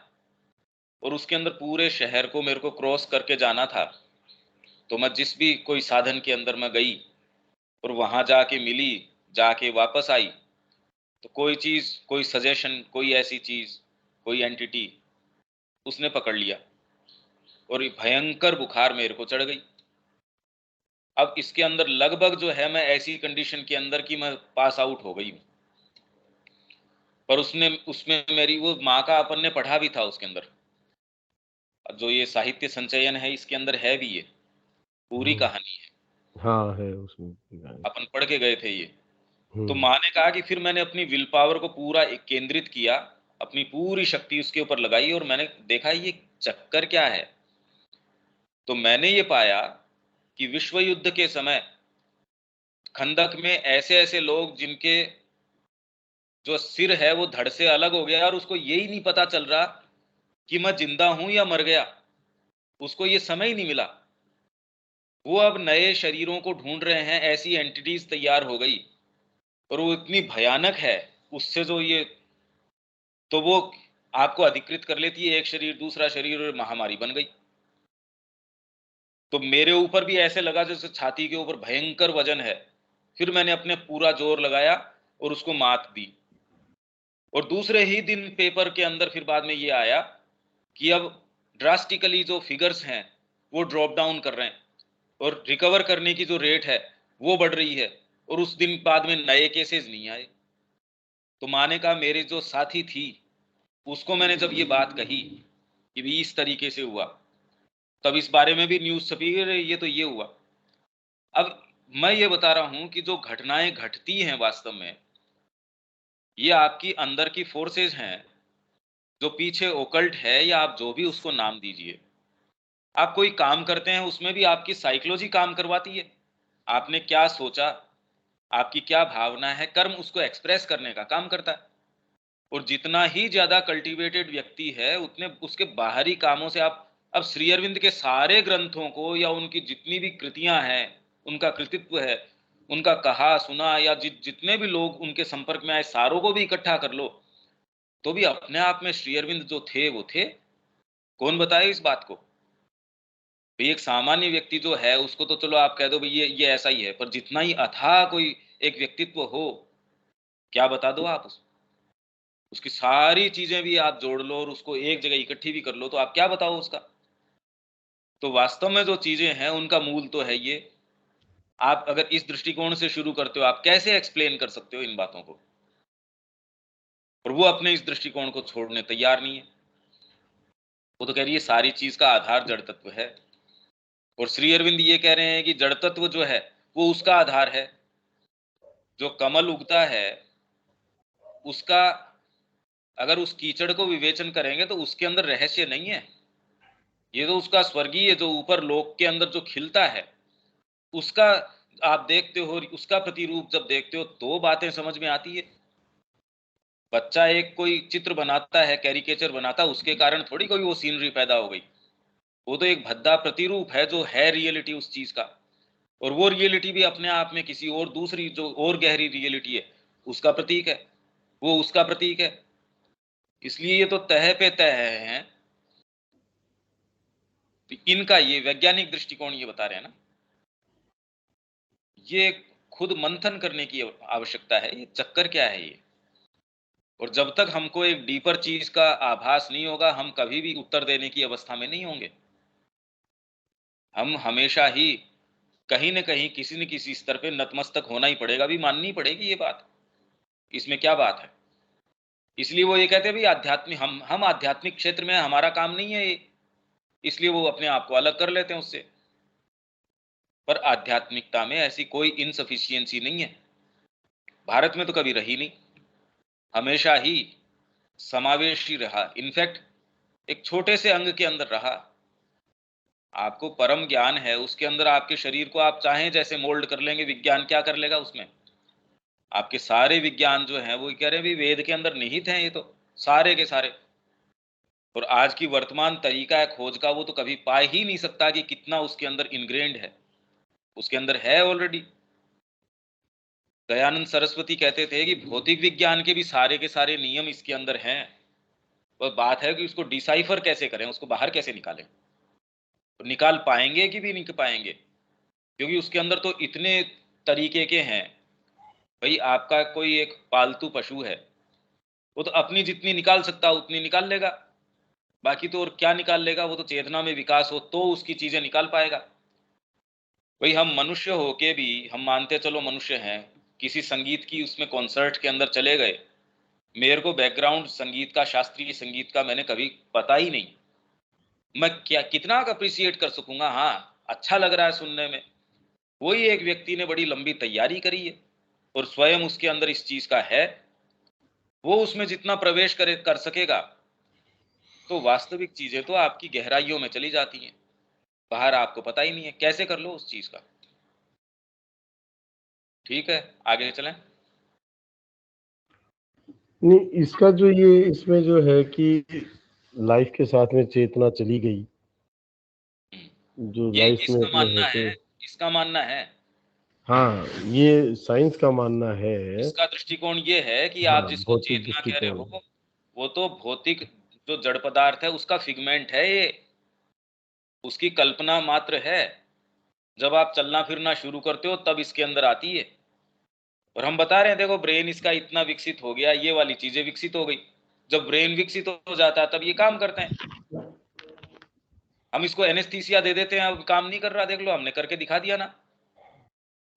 और उसके अंदर पूरे शहर को मेरे को क्रॉस करके जाना था। तो मैं जिस भी कोई साधन के अंदर मैं गई और वहां जाके मिली, जाके वापस आई, तो कोई चीज, कोई सजेशन, कोई ऐसी चीज, कोई एंटिटी उसने पकड़ लिया, और ये भयंकर बुखार मेरे को चढ़ गई। अब इसके अंदर लगभग जो है, मैं ऐसी कंडीशन के अंदर कि मैं पास आउट हो गई हूं। पर उसने उसमें मेरी वो माँ का अपन ने पढ़ा भी था उसके अंदर, जो ये साहित्य संचयन है इसके अंदर है भी, ये पूरी कहानी है। हाँ, है उसमें दिखाया। अपन पढ़ के गए थे ये। तो हुँ, माँ ने कहा कि फिर मैंने अपनी विल पावर को पूरा केंद्रित किया, अपनी पूरी शक्ति उसके ऊपर लगाई और मैंने देखा ये चक्कर क्या है। तो मैंने ये पाया कि विश्व युद्ध के समय खंदक में ऐसे-ऐसे लोग जिनके जो सिर है वो धड़ से अलग हो गया और उसको यही नहीं पता चल रहा कि मैं जिंदा हूं या मर गया। उसको ये समय ही नहीं मिला। वो अब नए शरीरों को ढूंढ रहे हैं, ऐसी एंटिटीज तैयार हो गई और वो इतनी भयानक है उससे जो ये, तो वो आपको अधिकृत कर लेती है, एक शरीर दूसरा शरीर, और महामारी बन गई। तो मेरे ऊपर भी ऐसे लगा जैसे छाती के ऊपर भयंकर वजन है। फिर मैंने अपने पूरा जोर लगाया और उसको मात दी। और दूसरे ही दिन पेपर के अंदर फिर बाद में ये आया कि अब ड्रास्टिकली जो फिगर्स हैं वो ड्रॉप डाउन कर रहे हैं और रिकवर करने की जो रेट है वो बढ़ रही है। और उस दिन बाद में नए केसेस नहीं आए। तो माँ ने कहा, मेरे जो साथी थी उसको मैंने जब ये बात कही कि भी इस तरीके से हुआ, तब इस बारे में भी न्यूज़ छपी, अरे ये तो ये हुआ। अब मैं ये बता रहा हूं कि जो घटनाएं घटती हैं वास्तव में, ये आपकी अंदर की फोर्सेज हैं, जो पीछे ओकल्ट है या आप जो भी उसको नाम दीजिए। आप कोई काम करते हैं उसमें भी आपकी साइकोलॉजी काम करवाती है। आपने क्या सोचा, आपकी क्या भावना है, कर्म उसको एक्सप्रेस करने का काम करता है। और जितना ही ज्यादा कल्टीवेटेड व्यक्ति है उतने उसके बाहरी कामों से आप, अब श्री अरविंद के सारे ग्रंथों को या उनकी जितनी भी कृतियां हैं, उनका कृतित्व है, उनका कहा सुना या जितने भी लोग उनके संपर्क में आए सारों को भी इकट्ठा कर लो, तो भी अपने आप में श्री अरविंद जो थे वो थे। कौन बताए इस बात को? भाई एक सामान्य व्यक्ति जो है उसको तो चलो आप कह दो भाई ये ऐसा ही है, पर जितना ही अथाह कोई एक व्यक्तित्व हो, क्या बता दो आप उसकी सारी चीजें भी आप जोड़ लो और उसको एक जगह इकट्ठी भी कर लो, तो आप क्या बताओ उसका? तो वास्तव में जो चीजें हैं उनका मूल तो है ये। आप अगर इस दृष्टिकोण से शुरू करते हो, आप कैसे एक्सप्लेन कर सकते हो इन बातों को? और वो अपने इस दृष्टिकोण को छोड़ने तैयार नहीं है। वो तो कह रही है सारी चीज का आधार जड़ तत्व है। और श्री अरविंद ये कह रहे हैं कि जड़ तत्व जो है वो उसका आधार है। जो कमल उगता है उसका, अगर उस कीचड़ को विवेचन करेंगे तो उसके अंदर रहस्य नहीं है। ये तो उसका स्वर्गीय जो ऊपर लोक के अंदर जो खिलता है उसका आप देखते हो, उसका प्रतिरूप जब देखते हो तो बातें समझ में आती है। बच्चा एक कोई चित्र बनाता है, कैरिकेचर बनाता है, उसके कारण थोड़ी कोई वो सीनरी पैदा हो गई। वो तो एक भद्दा प्रतिरूप है जो है रियलिटी उस चीज का। और वो रियलिटी भी अपने आप में किसी और दूसरी जो और गहरी रियलिटी है उसका प्रतीक है, वो उसका प्रतीक है। इसलिए ये तो तह पे तह है। तो इनका ये वैज्ञानिक दृष्टिकोण ये बता रहे हैं ना, ये खुद मंथन करने की आवश्यकता है, ये चक्कर क्या है ये। और जब तक हमको एक डीपर चीज का आभास नहीं होगा हम कभी भी उत्तर देने की अवस्था में नहीं होंगे। हम हमेशा ही कहीं न कहीं किसी न किसी स्तर पे नतमस्तक होना ही पड़ेगा, भी माननी पड़ेगी ये बात। इसमें क्या बात है? इसलिए वो ये कहते हैं भाई आध्यात्मिक, हम आध्यात्मिक क्षेत्र में हैं, हमारा काम नहीं है ये। इसलिए वो अपने आप को अलग कर लेते हैं उससे। पर आध्यात्मिकता में ऐसी कोई इनसफिशियंसी नहीं है। भारत में तो कभी रही नहीं, हमेशा ही समावेशी रहा। इनफैक्ट एक छोटे से अंग के अंदर रहा। आपको परम ज्ञान है, उसके अंदर आपके शरीर को आप चाहें जैसे मोल्ड कर लेंगे, विज्ञान क्या कर लेगा उसमें? आपके सारे विज्ञान जो हैं वो कह रहे हैं भी वेद के अंदर निहित हैं ये तो, सारे के सारे। और आज की वर्तमान तरीका है खोज का, वो तो कभी पा ही नहीं सकता कि कितना उसके अंदर इनग्रेन्ड है। उसके अंदर है ऑलरेडी। दयानंद सरस्वती कहते थे कि भौतिक विज्ञान के भी सारे नियम इसके अंदर हैं। और बात है कि उसको डिसाइफर कैसे करें, उसको बाहर कैसे निकालें। तो निकाल पाएंगे कि भी नहीं पाएंगे, क्योंकि उसके अंदर तो इतने तरीके के हैं। भाई आपका कोई एक पालतू पशु है, वो तो अपनी जितनी निकाल सकता उतनी निकाल लेगा, बाकी तो और क्या निकाल लेगा। वो तो चेतना में विकास हो तो उसकी चीजें निकाल पाएगा। भाई हम मनुष्य होके भी, हम मानते चलो मनुष्य हैं, किसी संगीत की उसमें कॉन्सर्ट के अंदर चले गए, मेरे को बैकग्राउंड संगीत का, शास्त्रीय संगीत का मैंने कभी पता ही नहीं, मैं क्या कितना अप्रिसिएट कर सकूंगा? हाँ अच्छा लग रहा है सुनने में, कोई एक व्यक्ति ने बड़ी लंबी तैयारी करी है और स्वयं उसके अंदर इस चीज का है, वो उसमें जितना प्रवेश कर सकेगा, तो वास्तविक चीजें तो आपकी गहराइयों में चली जाती हैं, बाहर आपको पता ही नहीं है कैसे कर लो उस चीज का। ठीक है, आगे चलें। नहीं, इसका जो ये इसमें जो है कि लाइफ के साथ में चेतना चली गई, जो ये लाइफ में इसका अपने मानना होते। है, इसका मानना है, हाँ, ये साइंस का मानना है। इसका दृष्टिकोण ये है कि हाँ, आप जिसको भौतिक चेतना कह रहे दृष्टिकोण। हो, वो तो भौतिक जो जड़ पदार्थ है उसका फिगमेंट है ये, उसकी कल्पना मात्र है। जब आप चलना फिरना शुरू करते हो तब इसके अंदर आती है। और हम बता रहे हैं, देखो ब्रेन इसका इतना विकसित हो गया, ये वाली चीजें विकसित हो गई। जब ब्रेन विकसित हो जाता है तब ये काम करते हैं। हम इसको एनेस्थीसिया दे देते हैं, अब काम नहीं कर रहा, देख लो हमने करके दिखा दिया ना,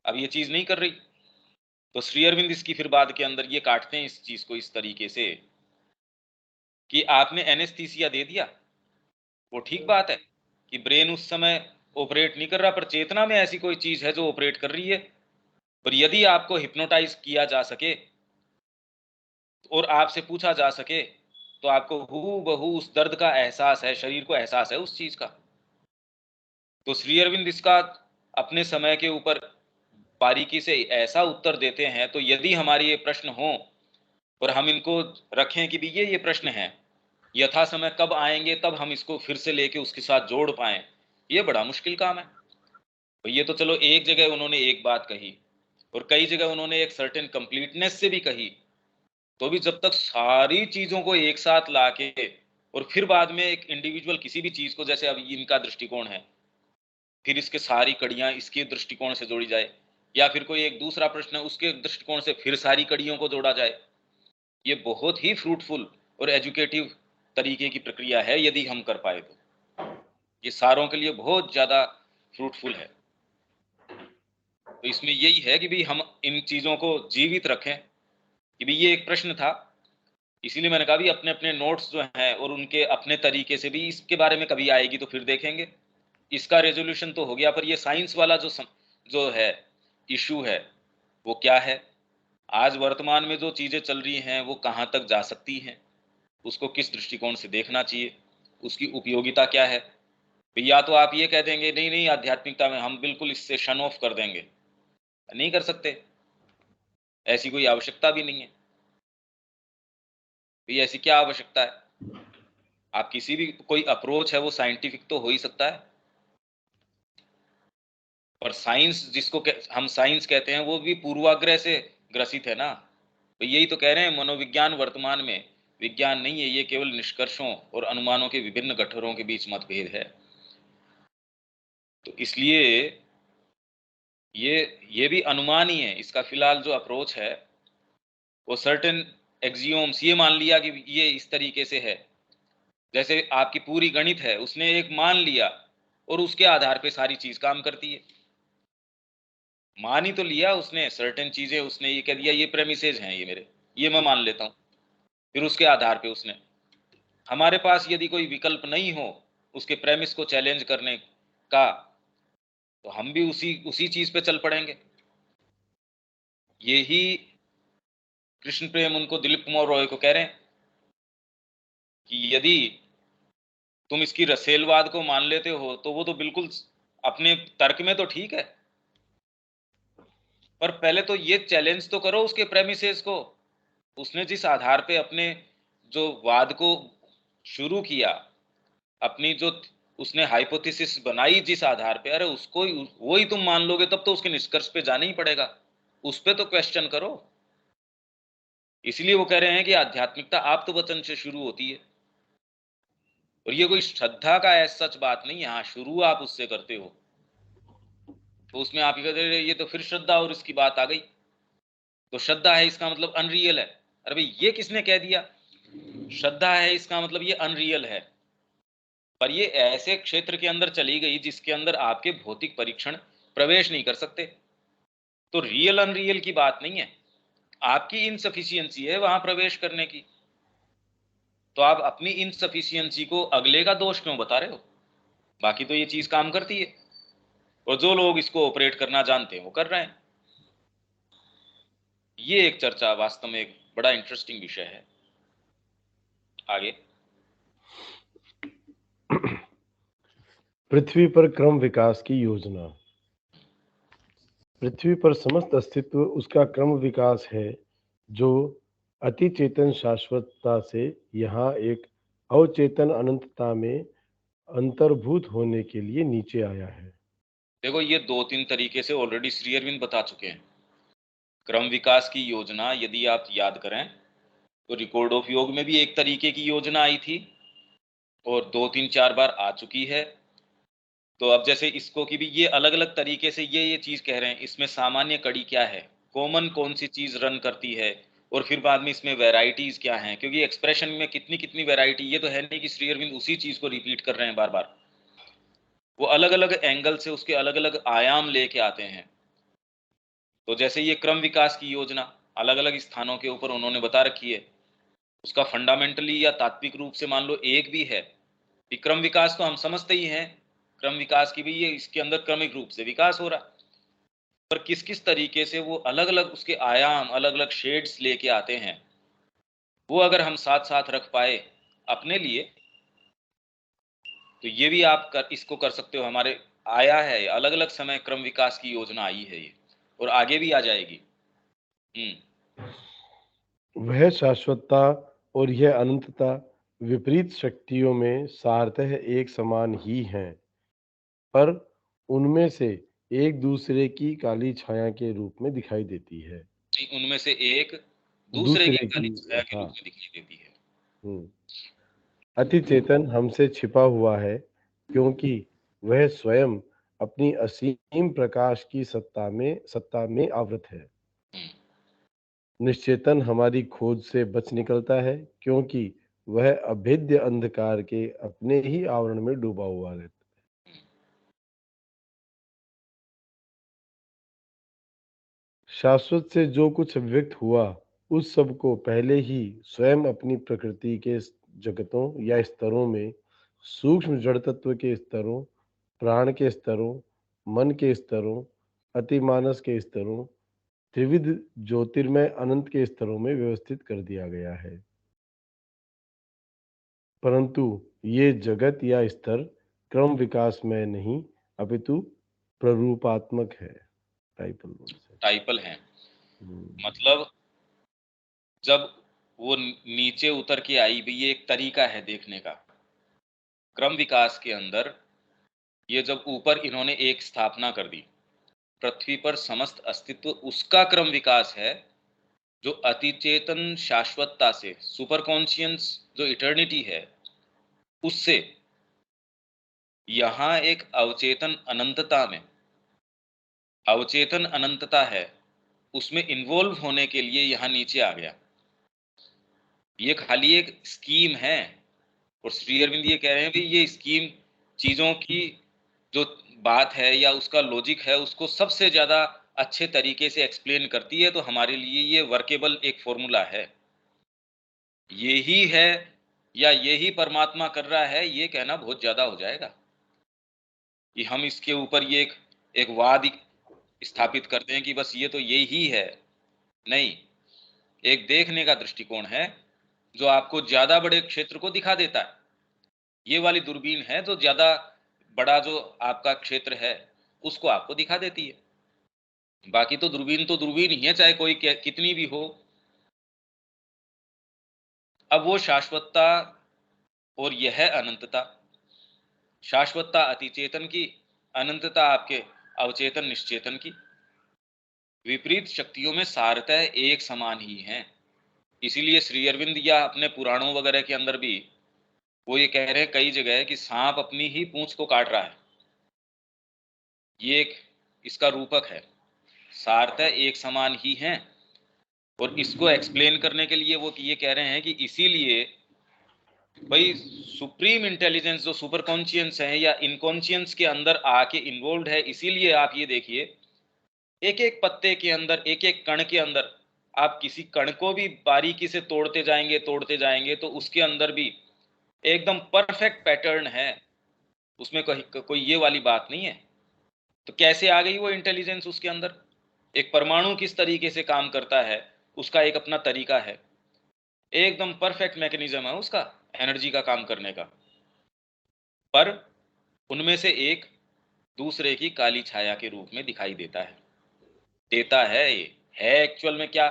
अब ये चीज नहीं कर रही। तो श्री अरविंद इसकी फिर बाद के अंदर ये काटते हैं इस चीज को इस तरीके से कि आपने एनेस्थीसिया दे दिया, वो ठीक बात है कि ब्रेन उस समय ऑपरेट नहीं कर रहा, पर चेतना में ऐसी कोई चीज है जो ऑपरेट कर रही है। पर यदि आपको हिप्नोटाइज किया जा सके और आपसे पूछा जा सके, तो आपको हूबहू उस दर्द का एहसास है, शरीर को एहसास है उस चीज का। तो श्री अरविंद इसका अपने समय के ऊपर बारीकी से ऐसा उत्तर देते हैं। तो यदि हमारे ये प्रश्न हो और हम इनको रखें कि भी ये प्रश्न है, यथा समय कब आएंगे तब हम इसको फिर से लेके उसके साथ जोड़ पाएं, ये बड़ा मुश्किल काम है। तो ये तो चलो एक जगह उन्होंने एक बात कही और कई जगह उन्होंने एक सर्टेन कंप्लीटनेस से भी कही, तो भी जब तक सारी चीजों को एक साथ लाके और फिर बाद में एक इंडिविजुअल किसी भी चीज को, जैसे अब इनका दृष्टिकोण है, फिर इसके सारी कड़ियां इसके दृष्टिकोण से जोड़ी जाए, या फिर कोई एक दूसरा प्रश्न है उसके दृष्टिकोण से फिर सारी कड़ियों को जोड़ा जाए, ये बहुत ही फ्रूटफुल और एजुकेटिव तरीके की प्रक्रिया है। यदि हम कर पाए तो ये सारों के लिए बहुत ज्यादा फ्रूटफुल है। तो इसमें यही है कि भी हम इन चीजों को जीवित रखें कि भी ये एक प्रश्न था, इसीलिए मैंने कहा भी अपने अपने नोट्स जो हैं और उनके अपने तरीके से भी इसके बारे में कभी आएगी तो फिर देखेंगे। इसका रेजोल्यूशन तो हो गया, पर ये साइंस वाला जो है इशू है, वो क्या है, आज वर्तमान में जो चीजें चल रही हैं वो कहाँ तक जा सकती हैं, उसको किस दृष्टिकोण से देखना चाहिए, उसकी उपयोगिता क्या है। तो या तो आप ये कह देंगे नहीं नहीं आध्यात्मिकता में हम बिल्कुल इससे शन ऑफ कर देंगे, नहीं कर सकते, ऐसी कोई आवश्यकता भी नहीं है। तो ये ऐसी क्या आवश्यकता है, आप किसी भी कोई अप्रोच है वो साइंटिफिक तो हो ही सकता है, पर साइंस जिसको हम साइंस कहते हैं वो भी पूर्वाग्रह से ग्रसित है ना। तो यही तो कह रहे हैं, मनोविज्ञान वर्तमान में विज्ञान नहीं है, ये केवल निष्कर्षों और अनुमानों के विभिन्न गठरों के बीच मतभेद है। तो इसलिए ये भी अनुमान ही है, इसका फिलहाल जो अप्रोच है वो सर्टेन एक्सियोम्स ये मान लिया कि ये इस तरीके से है, जैसे आपकी पूरी गणित है उसने एक मान लिया और उसके आधार पे सारी चीज काम करती है। मान ही तो लिया उसने, सर्टेन चीजें उसने ये कह दिया ये प्रेमिसेज हैं ये मेरे, ये मैं मान लेता हूं, फिर उसके आधार पे उसने, हमारे पास यदि कोई विकल्प नहीं हो उसके प्रेमिस को चैलेंज करने का, तो हम भी उसी उसी चीज पे चल पड़ेंगे। यही कृष्ण प्रेम उनको दिलीप कुमार रॉय को कह रहे हैं कि यदि तुम इसकी रसेलवाद को मान लेते हो तो वो तो बिल्कुल अपने तर्क में तो ठीक है, पर पहले तो ये चैलेंज तो करो उसके प्रेमिसेस को, उसने जिस आधार पे अपने जो वाद को शुरू किया, अपनी जो उसने हाइपोथेसिस बनाई जिस आधार पे, अरे उसको वो ही तुम मान लोगे तब तो उसके निष्कर्ष पे जाना ही पड़ेगा, उस पे तो क्वेश्चन करो। इसलिए वो कह रहे हैं कि आध्यात्मिकता आप तो वचन से शुरू होती है, और ये कोई श्रद्धा का ऐसा सच बात नहीं है। हाँ, शुरू आप उससे करते हो तो उसमें आप कहते हैं ये तो फिर श्रद्धा और इसकी बात आ गई, तो श्रद्धा है इसका मतलब अनरियल है। अरे भाई ये किसने कह दिया, श्रद्धा है इसका मतलब ये अनरियल है, पर ये ऐसे क्षेत्र के अंदर चली गई जिसके अंदर आपके भौतिक परीक्षण प्रवेश नहीं कर सकते। तो रियल अनरियल की बात नहीं है, आपकी इनसफिशियंसी है वहां प्रवेश करने की। तो आप अपनी इनसफिशियंसी को अगले का दोष क्यों बता रहे हो, बाकी तो ये चीज काम करती है। और जो लोग इसको ऑपरेट करना जानते हैं वो कर रहे हैं। ये एक चर्चा वास्तव में एक बड़ा इंटरेस्टिंग विषय है। आगे। पृथ्वी पर क्रम विकास की योजना। पृथ्वी पर समस्त अस्तित्व उसका क्रम विकास है, जो अति चेतन शाश्वतता से यहाँ एक अवचेतन अनंतता में अंतर्भूत होने के लिए नीचे आया है। देखो, ये 2-3 तरीके से ऑलरेडी श्री अरविंद बता चुके हैं। क्रम विकास की योजना यदि आप याद करें तो रिकॉर्ड ऑफ योग में भी एक तरीके की योजना आई थी और 2-3-4 बार आ चुकी है। तो अब जैसे इसको की भी ये अलग अलग तरीके से ये चीज कह रहे हैं, इसमें सामान्य कड़ी क्या है, कॉमन कौन सी चीज रन करती है, और फिर बाद में इसमें वेराइटीज क्या हैं, क्योंकि एक्सप्रेशन में कितनी कितनी वेराइटी, ये तो है नहीं कि श्री अरविंद उसी चीज को रिपीट कर रहे हैं बार बार। वो अलग अलग एंगल से उसके अलग अलग आयाम लेके आते हैं। तो जैसे ये क्रम विकास की योजना अलग अलग स्थानों के ऊपर उन्होंने बता रखी है, उसका फंडामेंटली या तात्विक रूप से मान लो एक भी है कि क्रम विकास तो हम समझते ही हैं, क्रम विकास की भी ये इसके अंदर क्रमिक रूप से विकास हो रहा, पर किस किस तरीके से वो अलग अलग उसके आयाम अलग अलग शेड्स लेके आते हैं, वो अगर हम साथ साथ रख पाए अपने लिए तो ये भी आप इसको कर सकते हो। हमारे आया है अलग अलग समय क्रम विकास की योजना आई है ये, और आगे भी आ जाएगी। वह शाश्वतता और यह अनंतता विपरीत शक्तियों में सारतः एक समान ही हैं, पर उनमें से एक दूसरे की काली छाया के रूप में दिखाई देती है। नहीं, उनमें से एक दूसरे की दूसरे की, काली छाया के हाँ। रूप में दिखाई देती है। अति चेतन हमसे छिपा हुआ है, क्योंकि वह स्वयं अपनी असीम प्रकाश की सत्ता में आवृत है। निश्चेतन हमारी खोज से बच निकलता है, क्योंकि वह अभेद्य अंधकार के अपने ही आवरण में डूबा हुआ रहता है। शाश्वत से जो कुछ व्यक्त हुआ, उस सब को पहले ही स्वयं अपनी प्रकृति के जगतों या स्तरों में, सूक्ष्म जड़ तत्व के स्तरों, प्राण के स्तरों, मन के स्तरों, अतिमानस के स्तरों, त्रिविध ज्योतिर्मय अनंत के स्तरों में व्यवस्थित कर दिया गया है। परंतु ये जगत या स्तर क्रम विकास में नहीं, अपितु प्ररूपात्मक है। टाइपल है। मतलब जब वो नीचे उतर के आई भी, ये एक तरीका है देखने का। क्रम विकास के अंदर ये जब ऊपर इन्होंने एक स्थापना कर दी, पृथ्वी पर समस्त अस्तित्व उसका क्रम विकास है, जो अतिचेतन शाश्वतता से, सुपर कॉन्शियस जो इटर्निटी है, उससे यहां एक अवचेतन अनंतता में, अवचेतन अनंतता है, उसमें इन्वॉल्व होने के लिए यहां नीचे आ गया। ये खाली एक स्कीम है, और श्री अरविंद ये कह रहे हैं कि ये स्कीम चीजों की जो बात है या उसका लॉजिक है, उसको सबसे ज्यादा अच्छे तरीके से एक्सप्लेन करती है। तो हमारे लिए ये वर्केबल एक फॉर्मूला है। ये ही है या ये ही परमात्मा कर रहा है, ये कहना बहुत ज्यादा हो जाएगा कि हम इसके ऊपर ये एक वाद स्थापित करते हैं कि बस ये तो ये ही है। नहीं, एक देखने का दृष्टिकोण है जो आपको ज्यादा बड़े क्षेत्र को दिखा देता है। ये वाली दूरबीन है तो ज्यादा बड़ा जो आपका क्षेत्र है उसको आपको दिखा देती है। बाकी तो दूरबीन ही है, चाहे कोई कितनी भी हो। अब वो शाश्वतता और यह अनंतता, शाश्वतता अतिचेतन की, अनंतता आपके अवचेतन निश्चेतन की, विपरीत शक्तियों में सारतः एक समान ही हैं। इसीलिए श्री अरविंद या अपने पुराणों वगैरह के अंदर भी वो ये कह रहे हैं कई जगह कि सांप अपनी ही पूंछ को काट रहा है। ये एक इसका रूपक है, सारतः एक समान ही हैं। और इसको एक्सप्लेन करने के लिए वो ये कह रहे हैं कि इसीलिए भाई सुप्रीम इंटेलिजेंस जो सुपर कॉन्शियस है या इनकॉन्शियस के अंदर आके इन्वॉल्व है, इसीलिए आप ये देखिए एक एक पत्ते के अंदर, एक एक कण के अंदर, आप किसी कण को भी बारीकी से तोड़ते जाएंगे तो उसके अंदर भी एकदम परफेक्ट पैटर्न है, उसमें कोई ये वाली बात नहीं है। तो कैसे आ गई वो इंटेलिजेंस उसके अंदर? एक परमाणु किस तरीके से काम करता है, उसका एक अपना तरीका है, एकदम परफेक्ट मैकेनिज्म है उसका एनर्जी का काम करने का। पर उनमें से एक दूसरे की काली छाया के रूप में दिखाई देता है। ये है एक्चुअल में क्या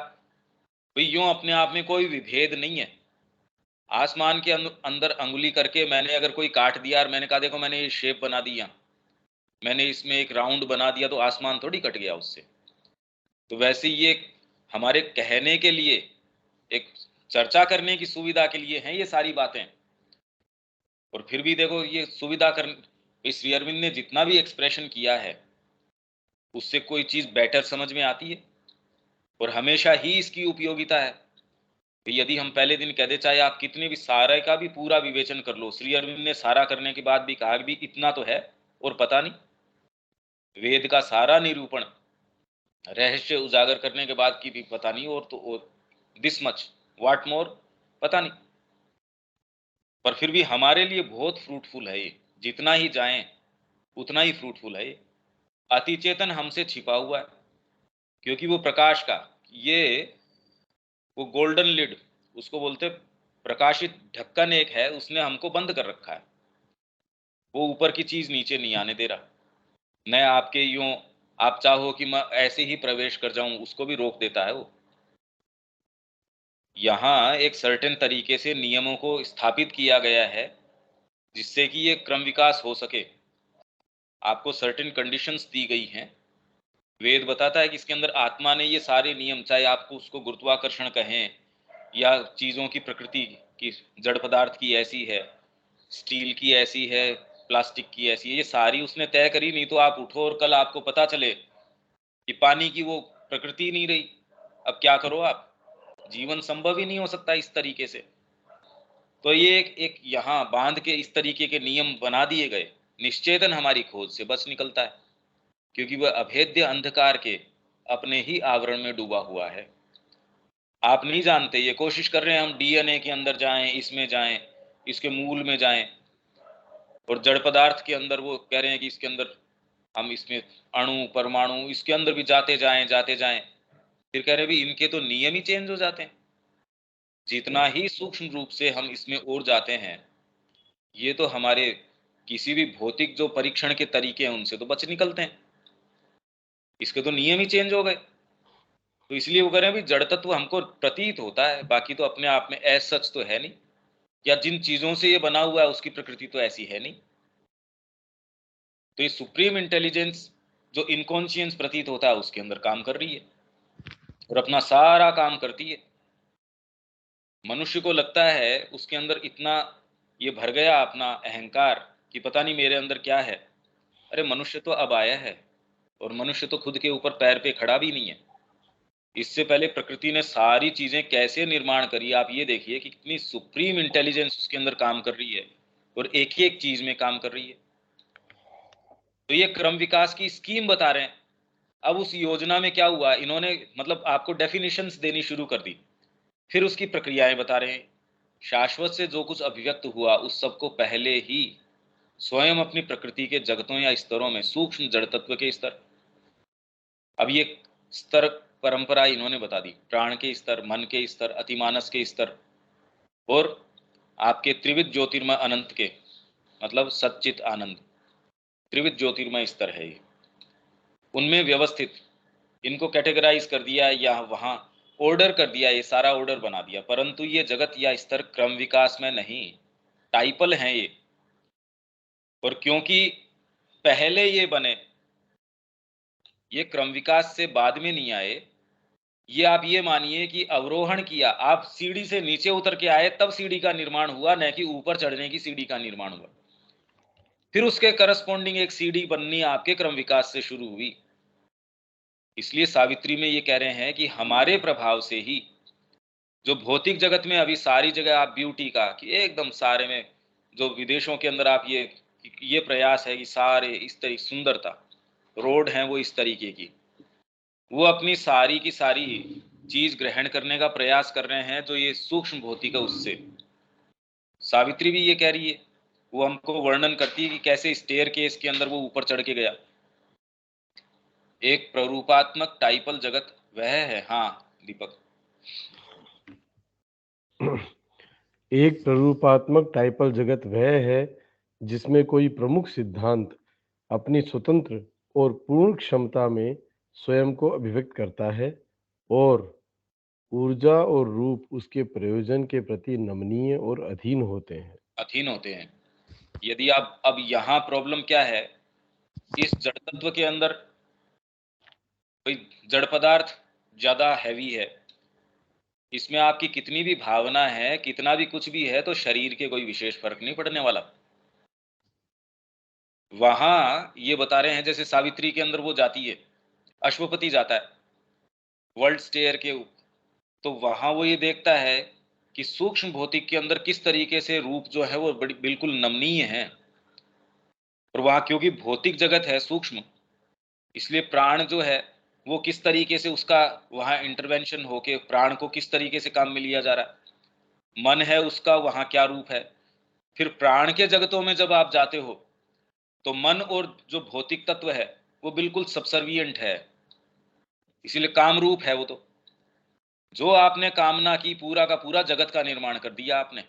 भाई, यूं अपने आप में कोई विभेद नहीं है। आसमान के अंदर अंगुली करके मैंने अगर कोई काट दिया और मैंने कहा देखो मैंने ये शेप बना दिया, मैंने इसमें एक राउंड बना दिया, तो आसमान थोड़ी कट गया उससे। तो वैसे ये हमारे कहने के लिए, एक चर्चा करने की सुविधा के लिए हैं ये सारी बातें। और फिर भी देखो ये सुविधा कर, इस श्री अरविंद ने जितना भी एक्सप्रेशन किया है उससे कोई चीज बेटर समझ में आती है, और हमेशा ही इसकी उपयोगिता है। तो यदि हम पहले दिन कह दे, चाहे आप कितने भी सारे का भी पूरा विवेचन कर लो, श्री अरविंद ने सारा करने के बाद भी कहा भी इतना तो है और पता नहीं, वेद का सारा निरूपण रहस्य उजागर करने के बाद की भी पता नहीं, और तो और दिस मच व्हाट मोर पता नहीं। पर फिर भी हमारे लिए बहुत फ्रूटफुल है ये, जितना ही जाएं उतना ही फ्रूटफुल है ये। अति चेतन हमसे छिपा हुआ है, क्योंकि वो प्रकाश का, ये वो गोल्डन लिड उसको बोलते, प्रकाशित ढक्कन एक है, उसने हमको बंद कर रखा है। वो ऊपर की चीज नीचे नहीं आने दे रहा। मैं आपके यूं आप चाहो कि मैं ऐसे ही प्रवेश कर जाऊं, उसको भी रोक देता है वो। यहाँ एक सर्टेन तरीके से नियमों को स्थापित किया गया है जिससे कि ये क्रम विकास हो सके। आपको सर्टेन कंडीशंस दी गई हैं। वेद बताता है कि इसके अंदर आत्मा ने ये सारे नियम, चाहे आपको उसको गुरुत्वाकर्षण कहें या चीजों की प्रकृति की, जड़ पदार्थ की ऐसी है, स्टील की ऐसी है, प्लास्टिक की ऐसी है, ये सारी उसने तय करी। नहीं तो आप उठो और कल आपको पता चले कि पानी की वो प्रकृति नहीं रही, अब क्या करो आप? जीवन संभव ही नहीं हो सकता इस तरीके से। तो ये एक यहाँ बांध के इस तरीके के नियम बना दिए गए, निश्चेतन हमारी खोज से बच निकलता है, क्योंकि वह अभेद्य अंधकार के अपने ही आवरण में डूबा हुआ है। आप नहीं जानते, ये कोशिश कर रहे हैं हम डीएनए के अंदर जाएं, इसमें जाएं, इसके मूल में जाएं, और जड़ पदार्थ के अंदर वो कह रहे हैं कि इसके अंदर हम इसमें अणु परमाणु इसके अंदर भी जाते जाएं। फिर कह रहे हैं भी इनके तो नियम ही चेंज हो जाते हैं। जितना ही सूक्ष्म रूप से हम इसमें और जाते हैं, ये तो हमारे किसी भी भौतिक जो परीक्षण के तरीके हैं उनसे तो बच निकलते हैं, इसके तो नियम ही चेंज हो गए। तो इसलिए वो कह रहे हैं भी जड़ तत्व हमको प्रतीत होता है, बाकी तो अपने आप में ऐसा सच तो है नहीं, या जिन चीजों से ये बना हुआ है उसकी प्रकृति तो ऐसी है नहीं। तो ये सुप्रीम इंटेलिजेंस जो इनकॉन्शियंस प्रतीत होता है उसके अंदर काम कर रही है और अपना सारा काम करती है। मनुष्य को लगता है उसके अंदर इतना ये भर गया अपना अहंकार कि पता नहीं मेरे अंदर क्या है। अरे मनुष्य तो अब आया है, और मनुष्य तो खुद के ऊपर पैर पे खड़ा भी नहीं है। इससे पहले प्रकृति ने सारी चीजें कैसे निर्माण करी, आप ये देखिए कि कितनी सुप्रीम इंटेलिजेंस उसके अंदर काम कर रही है और एक ही एक चीज में काम कर रही है। तो ये क्रम विकास की स्कीम बता रहे हैं। अब उस योजना में क्या हुआ, इन्होंने मतलब आपको डेफिनेशंस देनी शुरू कर दी, फिर उसकी प्रक्रियाएं बता रहे हैं। शाश्वत से जो कुछ अभिव्यक्त हुआ उस सबको पहले ही स्वयं अपनी प्रकृति के जगतों या स्तरों में, सूक्ष्म जड़ तत्व के स्तर, अब ये स्तर परंपरा इन्होंने बता दी, प्राण के स्तर, मन के स्तर, अतिमानस के स्तर, और आपके त्रिविध ज्योतिर्मय अनंत के, मतलब सच्चित आनंद, त्रिविध ज्योतिर्मय स्तर है ये। उनमें व्यवस्थित इनको कैटेगराइज कर दिया या वहां ऑर्डर कर दिया, ये सारा ऑर्डर बना दिया। परंतु ये जगत या स्तर क्रम विकास में नहीं, टाइपल हैं ये। और क्योंकि पहले ये बने, ये क्रम विकास से बाद में नहीं आए, ये आप ये मानिए कि अवरोहण किया, आप सीढ़ी से नीचे उतर के आए तब सीढ़ी का निर्माण हुआ, न कि ऊपर चढ़ने की सीढ़ी का निर्माण हुआ। फिर उसके करस्पॉन्डिंग एक सीढ़ी बननी आपके क्रम विकास से शुरू हुई। इसलिए सावित्री में ये कह रहे हैं कि हमारे प्रभाव से ही जो भौतिक जगत में अभी सारी जगह आप ब्यूटी का, कि एकदम सारे में, जो विदेशों के अंदर आप ये प्रयास है कि सारे इस तरीके सुंदरता रोड हैं वो इस तरीके की, वो अपनी सारी की सारी चीज ग्रहण करने का प्रयास कर रहे हैं जो ये सूक्ष्म भौतिक है उससे। सावित्री भी ये कह रही है, वो हमको वर्णन करती है कि कैसे स्टेयर केस के अंदर वो ऊपर चढ़ के गया, एक प्ररूपात्मक टाइपल जगत वह है। हाँ दीपक। एक प्ररूपात्मक टाइपल जगत वह है जिसमें कोई प्रमुख सिद्धांत अपनी स्वतंत्र और पूर्ण क्षमता में स्वयं को अभिव्यक्त करता है और ऊर्जा और रूप उसके प्रयोजन के प्रति नमनीय और अधीन होते हैं। अधीन होते हैं। यदि आप अब यहाँ प्रॉब्लम क्या है, इस जड़ तत्व के अंदर कोई जड़ पदार्थ ज्यादा हैवी है, इसमें आपकी कितनी भी भावना है, कितना भी कुछ भी है, तो शरीर के कोई विशेष फर्क नहीं पड़ने वाला। वहां ये बता रहे हैं जैसे सावित्री के अंदर वो जाती है, अश्वपति जाता है वर्ल्ड स्टेयर के ऊपर, तो वहां वो ये देखता है कि सूक्ष्म भौतिक के अंदर किस तरीके से रूप जो है वो बिल्कुल नमनीय है। और वहां क्योंकि भौतिक जगत है सूक्ष्म, इसलिए प्राण जो है वो किस तरीके से उसका वहां इंटरवेंशन होके प्राण को किस तरीके से काम में लिया जा रहा है, मन है उसका वहां क्या रूप है। फिर प्राण के जगतों में जब आप जाते हो तो मन और जो भौतिक तत्व है वो बिल्कुल सबसर्विएंट है, इसीलिए काम रूप है वो। तो जो आपने कामना की पूरा का पूरा जगत का निर्माण कर दिया आपने।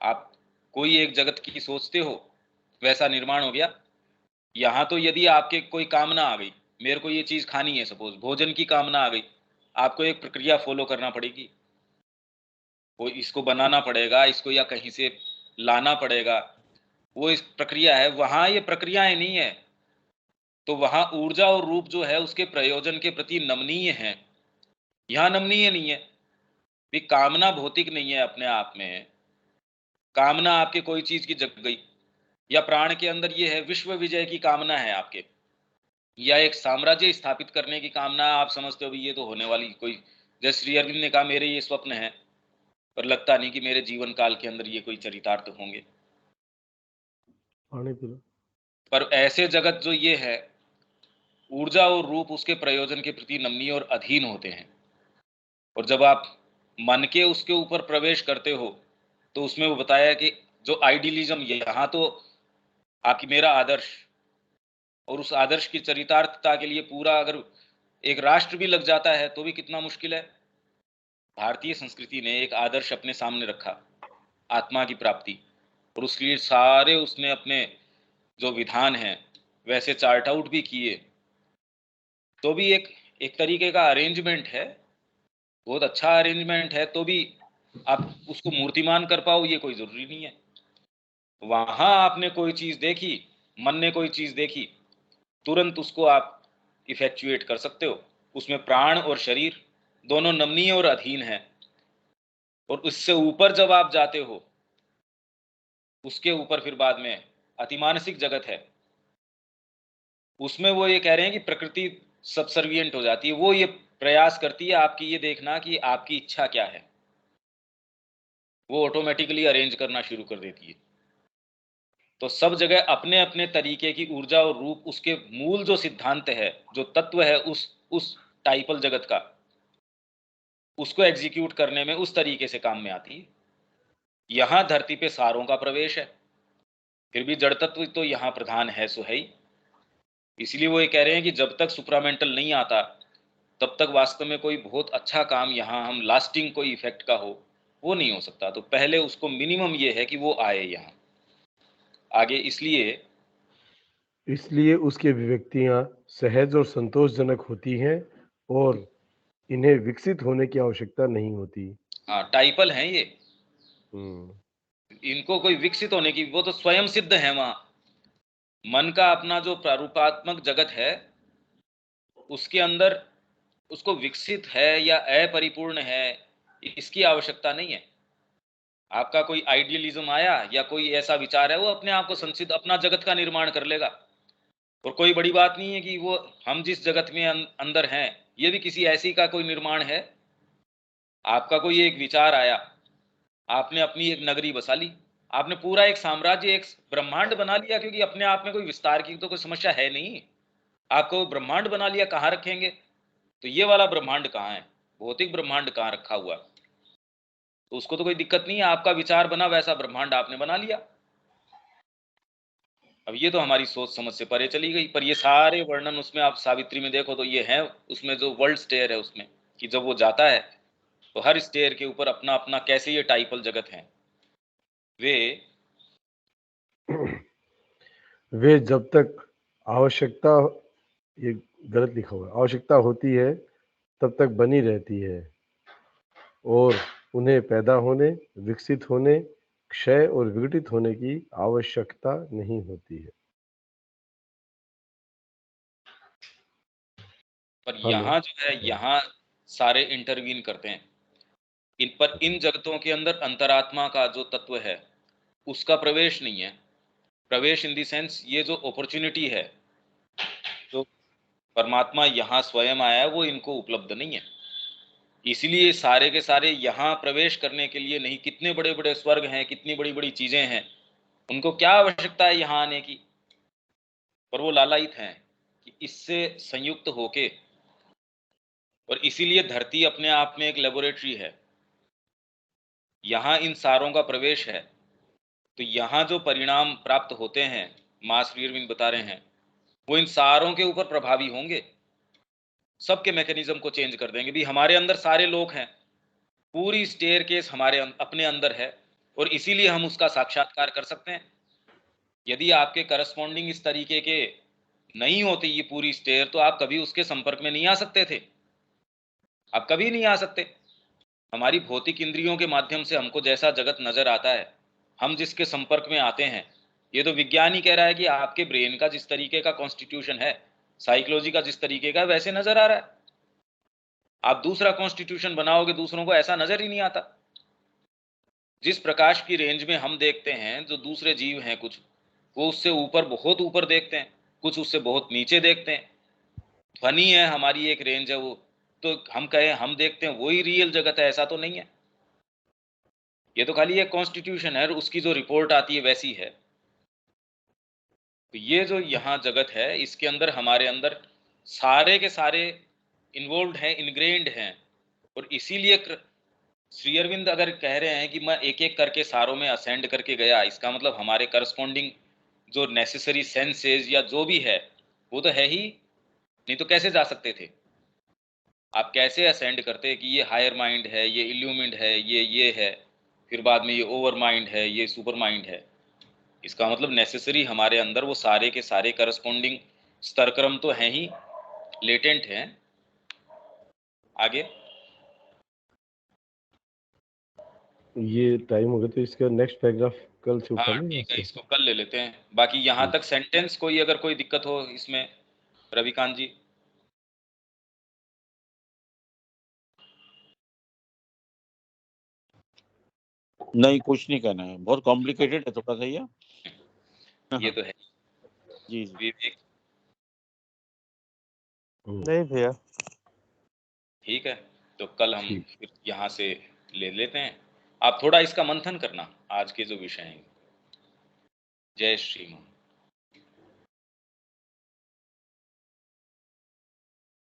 आप कोई एक जगत की सोचते हो, वैसा निर्माण हो गया। यहां तो यदि आपके कोई कामना आ गई, मेरे को ये चीज खानी है, सपोज भोजन की कामना आ गई, आपको एक प्रक्रिया फॉलो करना पड़ेगी। वो इसको बनाना पड़ेगा, इसको या कहीं से लाना पड़ेगा, वो इस प्रक्रिया है। वहां ये प्रक्रियाएं नहीं है, तो वहां ऊर्जा और रूप जो है उसके प्रयोजन के प्रति नमनीय है। यहां नमनीय नहीं है। भी कामना भौतिक नहीं है अपने आप में। कामना आपके कोई चीज की जग गई, या प्राण के अंदर ये है विश्व विजय की कामना है आपके, या एक साम्राज्य स्थापित करने की कामना। आप समझते हो भी ये तो होने वाली कोई, जैसे श्री अरविंद ने कहा मेरे ये स्वप्न है, पर लगता नहीं कि मेरे जीवन काल के अंदर ये कोई चरितार्थ होंगे। पानी पी लो। पर ऐसे जगत जो ये है, ऊर्जा और रूप उसके प्रयोजन के प्रति नमनीय और अधीन होते हैं। और जब आप मन के उसके ऊपर प्रवेश करते हो तो उसमें वो बताया कि जो आइडियलिज्म, यहाँ तो आपकी मेरा आदर्श, और उस आदर्श की चरितार्थता के लिए पूरा अगर एक राष्ट्र भी लग जाता है तो भी कितना मुश्किल है। भारतीय संस्कृति ने एक आदर्श अपने सामने रखा, आत्मा की प्राप्ति, और उसके लिए सारे उसने अपने जो विधान हैं वैसे चार्ट आउट भी किए। तो भी एक एक तरीके का अरेंजमेंट है, बहुत अच्छा अरेंजमेंट है, तो भी आप उसको मूर्तिमान कर पाओ ये कोई जरूरी नहीं है। वहां आपने कोई चीज देखी, मन ने कोई चीज देखी, तुरंत उसको आप इफेक्चुएट कर सकते हो। उसमें प्राण और शरीर दोनों नमनीय और अधीन है। और उससे ऊपर जब आप जाते हो, उसके ऊपर फिर बाद में अतिमानसिक जगत है, उसमें वो ये कह रहे हैं कि प्रकृति सबसर्विएंट हो जाती है। वो ये प्रयास करती है आपकी ये देखना कि आपकी इच्छा क्या है, वो ऑटोमेटिकली अरेंज करना शुरू कर देती है। तो सब जगह अपने अपने तरीके की ऊर्जा और रूप, उसके मूल जो सिद्धांत है, जो तत्व है उस टाइपल जगत का, उसको एग्जीक्यूट करने में उस तरीके से काम में आती है। यहां धरती पे सारों का प्रवेश है, फिर भी जड़ तत्व तो यहां प्रधान है, सो है ही। इसलिए वो ये कह रहे हैं कि जब तक सुप्रामेंटल नहीं आता तब तक वास्तव में कोई बहुत अच्छा काम यहाँ हम लास्टिंग कोई इफेक्ट का हो वो नहीं हो सकता। तो पहले उसको मिनिमम ये है कि वो आए यहाँ आगे। इसलिए उसकी अभिव्यक्तियां सहज और संतोषजनक होती हैं और इन्हें विकसित होने की आवश्यकता नहीं होती। हाँ टाइपल हैं ये, हम्म। इनको कोई विकसित होने की, वो तो स्वयं सिद्ध है। वहां मन का अपना जो प्रारूपात्मक जगत है उसके अंदर उसको विकसित है या अपरिपूर्ण है इसकी आवश्यकता नहीं है। आपका कोई आइडियलिज्म आया या कोई ऐसा विचार है, वो अपने आप को संसिद्ध अपना जगत का निर्माण कर लेगा। और कोई बड़ी बात नहीं है कि वो हम जिस जगत में अंदर हैं ये भी किसी ऐसी का कोई निर्माण है। आपका कोई एक विचार आया, आपने अपनी एक नगरी बसा ली, आपने पूरा एक साम्राज्य एक ब्रह्मांड बना लिया, क्योंकि अपने आप में कोई विस्तार की तो कोई समस्या है नहीं। आपको ब्रह्मांड बना लिया, कहाँ रखेंगे? तो ये वाला ब्रह्मांड कहाँ है, भौतिक ब्रह्मांड कहाँ रखा हुआ? तो उसको तो कोई दिक्कत नहीं है, आपका विचार बना वैसा ब्रह्मांड आपने बना लिया। अब ये तो हमारी सोच समझ से परे चली गई, पर ये सारे वर्णन उसमें आप सावित्री में देखो तो ये है, उसमें जो वर्ल्ड स्टेयर है उसमें, कि जब वो जाता है तो हर स्टेयर के ऊपर अपना अपना कैसे ये टाइपल जगत है। वे वे जब तक आवश्यकता, ये गलत लिखा हुआ है, आवश्यकता होती है तब तक बनी रहती है और उन्हें पैदा होने, विकसित होने, क्षय और विघटित होने की आवश्यकता नहीं होती है। पर हेलो। यहाँ जो है, यहाँ सारे इंटरवीन करते हैं इन जगतों के अंदर अंतरात्मा का जो तत्व है उसका प्रवेश नहीं है। प्रवेश इन दी सेंस, ये जो अपॉर्चुनिटी है जो परमात्मा यहाँ स्वयं आया है वो इनको उपलब्ध नहीं है। इसीलिए सारे के सारे यहाँ प्रवेश करने के लिए नहीं, कितने बड़े बड़े स्वर्ग हैं, कितनी बड़ी बड़ी चीजें हैं, उनको क्या आवश्यकता है यहाँ आने की, पर वो लालायित हैं कि इससे संयुक्त होके। और इसीलिए धरती अपने आप में एक लेबोरेटरी है, यहाँ इन सारों का प्रवेश है। तो यहाँ जो परिणाम प्राप्त होते हैं, मां श्री अरविंद बता रहे हैं, वो इन सारों के ऊपर प्रभावी होंगे, सबके मैकेनिज्म को चेंज कर देंगे। भी हमारे अंदर सारे लोग हैं, पूरी स्टेयर केस हमारे अपने अंदर है, और इसीलिए हम उसका साक्षात्कार कर सकते हैं। यदि आपके करस्पॉन्डिंग इस तरीके के नहीं होती ये पूरी स्टेयर, तो आप कभी उसके संपर्क में नहीं आ सकते थे, आप कभी नहीं आ सकते। हमारी भौतिक इंद्रियों के माध्यम से हमको जैसा जगत नजर आता है, हम जिसके संपर्क में आते हैं, ये तो विज्ञान ही कह रहा है कि आपके ब्रेन का जिस तरीके का कॉन्स्टिट्यूशन है, साइकोलॉजी का जिस तरीके का, वैसे नजर आ रहा है। आप दूसरा कॉन्स्टिट्यूशन बनाओगे, दूसरों को ऐसा नजर ही नहीं आता। जिस प्रकाश की रेंज में हम देखते हैं, जो दूसरे जीव हैं कुछ, वो उससे ऊपर, बहुत ऊपर देखते हैं, कुछ उससे बहुत नीचे देखते हैं। ध्वनि है हमारी एक रेंज है, वो तो हम कहें हम देखते हैं वही रियल जगत है, ऐसा तो नहीं है। ये तो खाली एक कॉन्स्टिट्यूशन है और उसकी जो रिपोर्ट आती है वैसी है। तो ये जो यहाँ जगत है, इसके अंदर हमारे अंदर सारे के सारे इन्वॉल्व हैं, इनग्रेन्ड हैं। और इसीलिए श्री अरविंद अगर कह रहे हैं कि मैं एक एक करके सारों में असेंड करके गया, इसका मतलब हमारे करस्पॉन्डिंग जो नेसेसरी सेंसेस या जो भी है वो तो है ही, नहीं तो कैसे जा सकते थे। आप कैसे असेंड करते कि ये हायर माइंड है, ये इल्यूमिन्ड है, ये है, फिर बाद में ये ओवर माइंड है, ये सुपर माइंड है। इसका मतलब नेसेसरी हमारे अंदर वो सारे के सारे करस्पॉन्डिंग स्तर क्रम तो हैं ही, लेटेंट हैं। आगे ये टाइम हो गया तो इसका नेक्स्ट पैराग्राफ कल से उठा हाँ लें ठीक है, इससे। इसको कल ले लेते हैं। बाकी यहाँ तक सेंटेंस कोई अगर कोई दिक्कत हो इसमें, रविकांत जी। नहीं, कुछ नहीं कहना है, बहुत कॉम्प्लिकेटेड है थोड़ा सा ये तो है जी जी विवेक। नहीं भैया, ठीक है, तो कल हम ठीक। फिर यहाँ से ले लेते हैं। आप थोड़ा इसका मंथन करना, आज के जो विषय हैं। जय श्री राम।